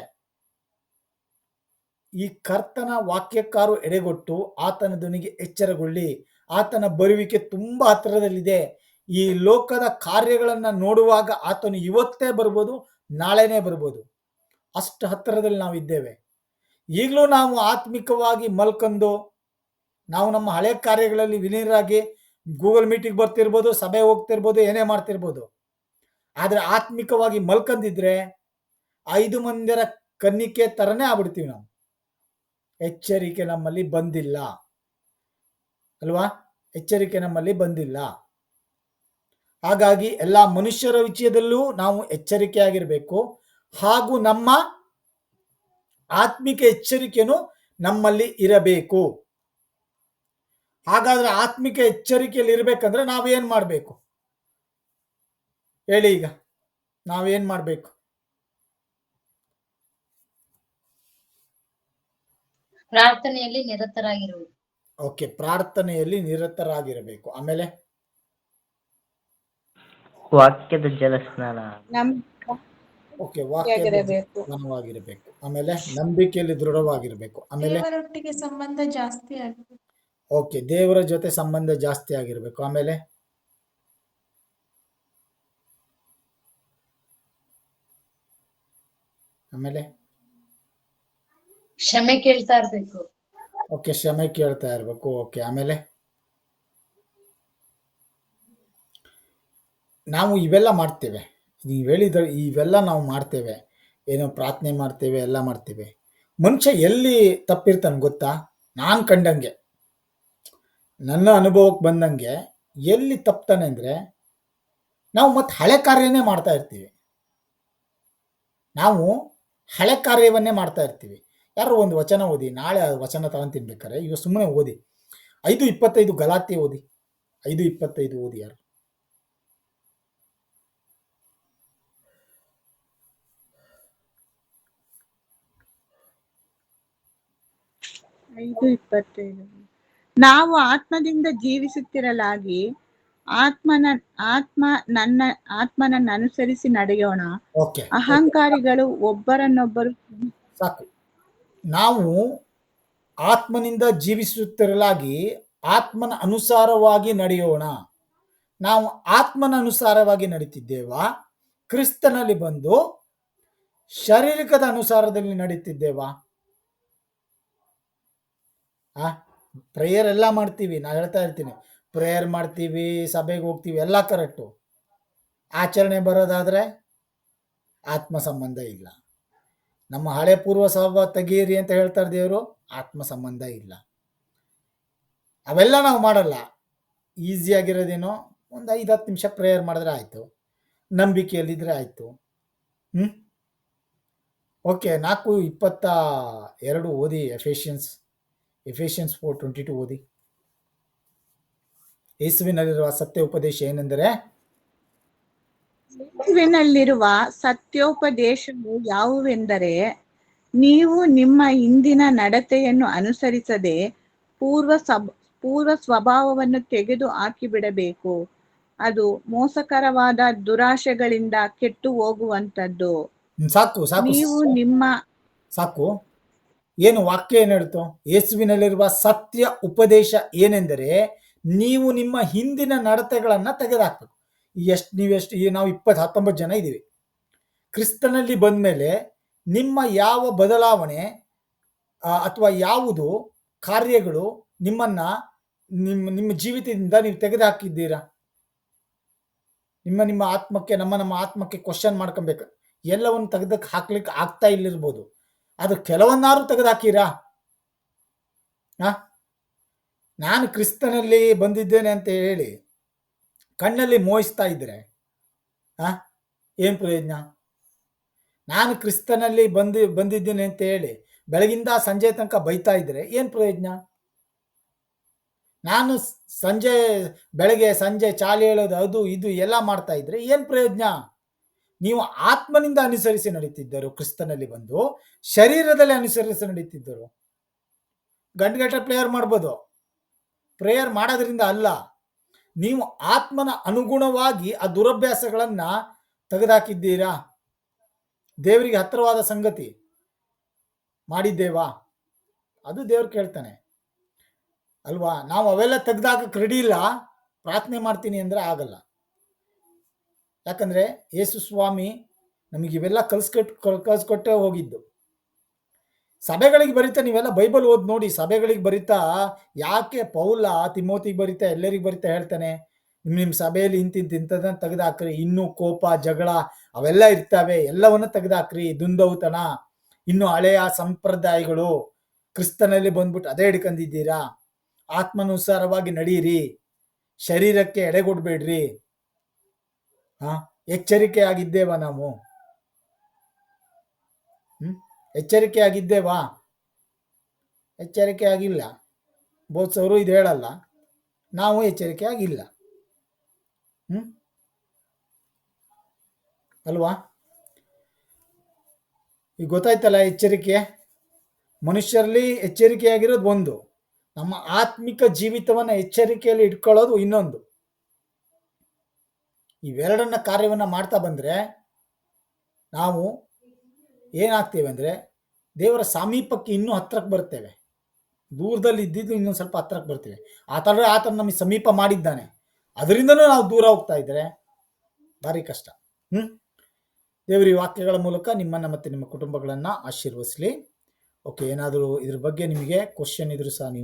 ಈ ಕರ್ತನ ವಾಕ್ಯಕ್ಕಾರು ಎಡೆಗೊಟ್ಟು ಆತನ ಧ್ವನಿಗೆ ಎಚ್ಚರಗೊಳ್ಳಿ. ಆತನ ಬರುವಿಕೆ ತುಂಬಾ ಹತ್ತಿರದಲ್ಲಿದೆ. ಈ ಲೋಕದ ಕಾರ್ಯಗಳನ್ನ ನೋಡುವಾಗ ಆತನು ಇವತ್ತೇ ಬರ್ಬೋದು, ನಾಳೆನೇ ಬರ್ಬೋದು, ಅಷ್ಟು ಹತ್ತಿರದಲ್ಲಿ ನಾವಿದ್ದೇವೆ. ಈಗಲೂ ನಾವು ಆತ್ಮಿಕವಾಗಿ ಮಲ್ಕೊಂಡು ನಾವು ನಮ್ಮ ಹಳೆ ಕಾರ್ಯಗಳಲ್ಲಿ ವಿಲೀನರಾಗಿ ಗೂಗಲ್ ಮೀಟಿಂಗ್ ಬರ್ತಿರ್ಬೋದು, ಸಭೆ ಹೋಗ್ತಿರ್ಬೋದು, ಏನೇ ಮಾಡ್ತಿರ್ಬೋದು. ಆದ್ರೆ ಆತ್ಮಿಕವಾಗಿ ಮಲ್ಕೊಂಡಿದ್ರೆ 5 ಮಂದಿರ ಕನ್ನಿಕೆ ತರನೇ ಆಗ್ಬಿಡ್ತೀವಿ ನಾವು. ಎಚ್ಚರಿಕೆ ನಮ್ಮಲ್ಲಿ ಬಂದಿಲ್ಲ ಅಲ್ವಾ? ಎಚ್ಚರಿಕೆ ನಮ್ಮಲ್ಲಿ ಬಂದಿಲ್ಲ. ಹಾಗಾಗಿ ಎಲ್ಲ ಮನುಷ್ಯರ ವಿಷಯದಲ್ಲೂ ನಾವು ಎಚ್ಚರಿಕೆಯಾಗಿರಬೇಕು. ಹಾಗೂ ನಮ್ಮ ಆತ್ಮಿಕ ಎಚ್ಚರಿಕೆನೂ ನಮ್ಮಲ್ಲಿ ಇರಬೇಕು. ಹಾಗಾದ್ರೆ ಆತ್ಮಿಕ ಎಚ್ಚರಿಕೆಯಲ್ಲಿ ಇರಬೇಕಂದ್ರೆ ನಾವೇನ್ ಮಾಡಬೇಕು ಹೇಳಿ? ಈಗ ನಾವೇನ್ ಮಾಡಬೇಕು? ಪ್ರಾರ್ಥನೆಯಲ್ಲಿ ನಿರತರಾಗಿರುವುದು. ಓಕೆ, ಪ್ರಾರ್ಥನೆಯಲ್ಲಿ ನಿರತರಾಗಿರಬೇಕು. ಆಮೇಲೆ ವಾಕ್ಯದ ಜಲಸ್ನಾನ. ಓಕೆ, ವಾಕ್ಯವಾಗಿರಬೇಕು. ಆಮೇಲೆ ನಂಬಿಕೆಯಲ್ಲಿ ದೃಢವಾಗಿರಬೇಕು. ಆಮೇಲೆ ದೇವರೊಟ್ಟಿಗೆ ಸಂಬಂಧ ಜಾಸ್ತಿ ಆಗಬೇಕು. ಓಕೆ, ದೇವರ ಜೊತೆ ಸಂಬಂಧ ಜಾಸ್ತಿ ಆಗಿರಬೇಕು. ಆಮೇಲೆ ಕ್ಷಮೆ ಕೇಳ್ತಾ ಇರ್ಬೇಕು. ಓಕೆ, ಕ್ಷಮೆ ಕೇಳ್ತಾ ಇರಬೇಕು. ಓಕೆ, ಆಮೇಲೆ ನಾವು ಇವೆಲ್ಲ ಮಾಡ್ತೇವೆ, ನೀವು ಹೇಳಿದ ಇವೆಲ್ಲ ನಾವು ಮಾಡ್ತೇವೆ, ಏನೋ ಪ್ರಾರ್ಥನೆ ಮಾಡ್ತೇವೆ, ಎಲ್ಲ ಮಾಡ್ತೇವೆ. ಮನುಷ್ಯ ಎಲ್ಲಿ ತಪ್ಪಿರ್ತಾನೆ ಗೊತ್ತಾ? ನಾನು ಕಂಡಂಗೆ, ನನ್ನ ಅನುಭವಕ್ಕೆ ಬಂದಂಗೆ ಎಲ್ಲಿ ತಪ್ತಾನೆ ಅಂದರೆ, ನಾವು ಮತ್ತೆ ಹಳೆ ಕಾರ್ಯನೇ ಮಾಡ್ತಾ ಇರ್ತೀವಿ. ನಾವು ಹಳೆ ಕಾರ್ಯವನ್ನೇ ಮಾಡ್ತಾ ಇರ್ತೀವಿ. ಯಾರು ಒಂದು ವಚನ ಓದಿ, ನಾಳೆ ಆ ವಚನ ತಗೊಂಡು ತಿನ್ಬೇಕಾರೆ ಈಗ ಸುಮ್ಮನೆ ಓದಿ. 5:25 ಗಲಾತ್ಯೆ ಓದಿ, 5:25 ಓದಿ. ಯಾರು 5:25 ನಾವು ಆತ್ಮದಿಂದ ಜೀವಿಸುತ್ತಿರಲಾಗಿ ಆತ್ಮನನ್ನು ಅನುಸರಿಸಿ ನಡೆಯೋಣ. ಓಕೆ, ಅಹಂಕಾರಿಗಳು ಒಬ್ಬರನ್ನೊಬ್ಬರು. ಸಾಕು. ನಾವು ಆತ್ಮನಿಂದ ಜೀವಿಸುತ್ತಿರಲಾಗಿ ಆತ್ಮನ ಅನುಸಾರವಾಗಿ ನಡೆಯೋಣ. ನಾವು ಆತ್ಮನ ಅನುಸಾರವಾಗಿ ನಡೀತಿದ್ದೇವಾ? ಕ್ರಿಸ್ತನಲ್ಲಿ ಬಂದು ಶಾರೀರಿಕದ ಅನುಸಾರದಲ್ಲಿ ನಡೀತಿದ್ದೇವಾ? ಪ್ರೇಯರ್ ಎಲ್ಲ ಮಾಡ್ತೀವಿ, ನಾನು ಹೇಳ್ತಾ ಇರ್ತೀನಿ, ಪ್ರೇಯರ್ ಮಾಡ್ತೀವಿ, ಸಭೆಗೆ ಹೋಗ್ತೀವಿ, ಎಲ್ಲ ಕರೆಕ್ಟು. ಆಚರಣೆ ಬರೋದಾದ್ರೆ ಆತ್ಮ ಸಂಬಂಧ ಇಲ್ಲ. ನಮ್ಮ ಹಳೆ ಪೂರ್ವ ಸ್ವಭಾವ ತೆಗೀರಿ ಅಂತ ಹೇಳ್ತಾರೆ ದೇವರು, ಆತ್ಮ ಸಂಬಂಧ ಇಲ್ಲ. ಅವೆಲ್ಲ ನಾವು ಮಾಡಲ್ಲ. ಈಸಿಯಾಗಿರೋದೇನೋ ಒಂದು 5-10 ನಿಮಿಷ ಪ್ರೇಯರ್ ಮಾಡಿದ್ರೆ ಆಯಿತು, ನಂಬಿಕೆಯಲ್ಲಿದ್ದರೆ ಆಯಿತು. ಓಕೆ, 4:22 ಓದಿ. ಎಫೆಷಿಯನ್ಸ್ 4:22 ಓದಿ. ಯೇಸುವಿನಲ್ಲಿರುವ ಸತ್ಯ ಉಪದೇಶ ಏನೆಂದರೆ, ಯೇಸುವಿನಲ್ಲಿರುವ ಸತ್ಯೋಪದೇಶವು ಯಾವುವೆಂದರೆ, ನೀವು ನಿಮ್ಮ ಹಿಂದಿನ ನಡತೆಯನ್ನು ಅನುಸರಿಸದೆ ಪೂರ್ವ ಸ್ವಭಾವವನ್ನು ತೆಗೆದು ಹಾಕಿಬಿಡಬೇಕು. ಅದು ಮೋಸಕರವಾದ ದುರಾಶೆಗಳಿಂದ ಕೆಟ್ಟು ಹೋಗುವಂಥದ್ದು. ಸಾಕು ಸಾಕು ನೀವು ನಿಮ್ಮ ಸಾಕು. ಏನು ವಾಕ್ಯ ಏನು ಹೇಳ್ತು? ಯೇಸುವಿನಲ್ಲಿರುವ ಸತ್ಯ ಉಪದೇಶ ಏನೆಂದರೆ ನೀವು ನಿಮ್ಮ ಹಿಂದಿನ ನಡತೆಗಳನ್ನು ತೆಗೆದುಹಾಕ್ಬೇಕು. ನಾವು 19 ಜನ ಇದ್ದೀವಿ. ಕ್ರಿಸ್ತನಲ್ಲಿ ಬಂದಮೇಲೆ ನಿಮ್ಮ ಯಾವ ಬದಲಾವಣೆ ಅಥವಾ ಯಾವುದು ಕಾರ್ಯಗಳು ನಿಮ್ಮ ಜೀವಿತದಿಂದ ನೀವು ತೆಗೆದುಹಾಕಿದ್ದೀರಾ? ನಿಮ್ಮ ಆತ್ಮಕ್ಕೆ ನಮ್ಮ ಆತ್ಮಕ್ಕೆ ಕ್ವಶನ್ ಮಾಡ್ಕೊಬೇಕು. ಎಲ್ಲವನ್ನು ತೆಗೆದಕ್ಕೆ ಹಾಕ್ಲಿಕ್ಕೆ ಆಗ್ತಾ ಇಲ್ಲಿರ್ಬೋದು, ಅದು ಕೆಲವನ್ನಾರು ತೆಗೆದುಹಾಕಿರಾ? ನಾನು ಕ್ರಿಸ್ತನಲ್ಲಿ ಬಂದಿದ್ದೇನೆ ಅಂತ ಹೇಳಿ ಕಣ್ಣಲ್ಲಿ ಮೋಹಿಸ್ತಾ ಇದ್ರೆ ಏನು ಪ್ರಯೋಜನ? ನಾನು ಕ್ರಿಸ್ತನಲ್ಲಿ ಬಂದಿದ್ದೇನೆ ಅಂತ ಹೇಳಿ ಬೆಳಗಿಂದ ಸಂಜೆ ತನಕ ಬೈತಾ ಇದ್ರೆ ಏನು ಪ್ರಯೋಜನ? ನಾನು ಬೆಳಗ್ಗೆ ಸಂಜೆ ಚಾಲಿ ಹೇಳೋದು ಅದು ಇದು ಎಲ್ಲ ಮಾಡ್ತಾ ಇದ್ರೆ ಏನು ಪ್ರಯೋಜನ? ನೀವು ಆತ್ಮನಿಂದ ಅನುಸರಿಸಿ ನಡೀತಿದ್ದರು, ಕ್ರಿಸ್ತನಲ್ಲಿ ಬಂದು ಶರೀರದಲ್ಲಿ ಅನುಸರಿಸಿ ನಡೀತಿದ್ದರು. ಗಂಟೆಗಟ್ಟಲೆ ಪ್ರೇಯರ್ ಮಾಡ್ಬೋದು, ಪ್ರೇಯರ್ ಮಾಡೋದ್ರಿಂದ ಅಲ್ಲ, ನೀವು ಆತ್ಮನ ಅನುಗುಣವಾಗಿ ಆ ದುರಭ್ಯಾಸಗಳನ್ನು ತೆಗೆದುಹಾಕಿದ್ದೀರಾ? ದೇವರಿಗೆ ಹತ್ತಿರವಾದ ಸಂಗತಿ ಮಾಡಿದ್ದೇವಾ? ಅದು ದೇವ್ರು ಕೇಳ್ತಾನೆ ಅಲ್ವಾ? ನಾವು ಅವೆಲ್ಲ ತೆಗೆದಾಕಕ್ಕೆ ರೆಡಿ ಇಲ್ಲ, ಪ್ರಾರ್ಥನೆ ಮಾಡ್ತೀನಿ ಅಂದರೆ ಆಗಲ್ಲ. ಯಾಕಂದರೆ ಯೇಸು ಸ್ವಾಮಿ ನಮಗೆ ಇವೆಲ್ಲ ಕಲಿಸ್ಕೊಟ್ಟೇ ಹೋಗಿದ್ದು. ಸಭೆಗಳಿಗೆ ಬರೀತಾ ನೀವೆಲ್ಲ ಬೈಬಲ್ ಓದಿ ನೋಡಿ, ಸಭೆಗಳಿಗೆ ಬರೀತಾ ಯಾಕೆ ಪೌಲ ತಿಮೋತಿಗೆ ಬರೀತಾ ಎಲ್ಲರಿಗೆ ಬರೀತಾ ಹೇಳ್ತಾನೆ, ನಿಮ್ಮ ಸಭೆಯಲ್ಲಿ ಇಂಥದನ್ನು ತೆಗೆದಾಕ್ರಿ, ಇನ್ನೂ ಕೋಪ ಜಗಳ ಅವೆಲ್ಲ ಇರ್ತವೆ, ಎಲ್ಲವನ್ನು ತೆಗೆದಾಕ್ರಿ, ದುಂದೌತಣ, ಇನ್ನು ಹಳೆಯ ಸಂಪ್ರದಾಯಗಳು, ಕ್ರಿಸ್ತನಲ್ಲಿ ಬಂದ್ಬಿಟ್ಟು ಅದೇ ಹಿಡ್ಕೊಂಡಿದ್ದೀರಾ, ಆತ್ಮಾನುಸಾರವಾಗಿ ನಡೀರಿ, ಶರೀರಕ್ಕೆ ಎಡೆಗೊಡ್ಬೇಡ್ರಿ. ಎಚ್ಚರಿಕೆ ಆಗಿದ್ದೇವಾ ನಾವು? ಎಚ್ಚರಿಕೆ ಆಗಿದ್ದೇವಾ? ಎಚ್ಚರಿಕೆ ಆಗಿಲ್ಲ. ಬೋತ್ಸವರು ಇದು ಹೇಳಲ್ಲ, ನಾವು ಎಚ್ಚರಿಕೆ ಆಗಿಲ್ಲ. ಅಲ್ವಾ? ಈಗ ಗೊತ್ತಾಯ್ತಲ್ಲ ಎಚ್ಚರಿಕೆ. ಮನುಷ್ಯರಲ್ಲಿ ಎಚ್ಚರಿಕೆಯಾಗಿರೋದು ಒಂದು, ನಮ್ಮ ಆತ್ಮಿಕ ಜೀವಿತವನ್ನು ಎಚ್ಚರಿಕೆಯಲ್ಲಿ ಇಟ್ಕೊಳ್ಳೋದು ಇನ್ನೊಂದು. ಇವೆರಡನ್ನ ಕಾರ್ಯವನ್ನು ಮಾಡ್ತಾ ಬಂದರೆ ನಾವು ಏನಾಗ್ತೇವೆ ಅಂದರೆ ದೇವರ ಸಮೀಪಕ್ಕೆ ಇನ್ನೂ ಹತ್ರಕ್ಕೆ ಬರ್ತೇವೆ. ದೂರದಲ್ಲಿ ಇದ್ದಿದ್ದು ಇನ್ನೊಂದು ಸ್ವಲ್ಪ ಹತ್ರಕ್ಕೆ ಬರ್ತೀವಿ. ಆತ ನಮಗೆ ಸಮೀಪ ಮಾಡಿದ್ದಾನೆ, ಅದರಿಂದನೂ ನಾವು ದೂರ ಹೋಗ್ತಾ ಇದ್ದರೆ ಭಾರಿ ಕಷ್ಟ. ದೇವರ ಈ ವಾಕ್ಯಗಳ ಮೂಲಕ ನಿಮ್ಮನ್ನು ಮತ್ತು ನಿಮ್ಮ ಕುಟುಂಬಗಳನ್ನು ಆಶೀರ್ವದಿಸಲಿ. ಓಕೆ, ಏನಾದರೂ ಇದ್ರ ಬಗ್ಗೆ ನಿಮಗೆ ಕ್ವಶನ್ ಇದ್ರೂ ಸಹ ನೀವು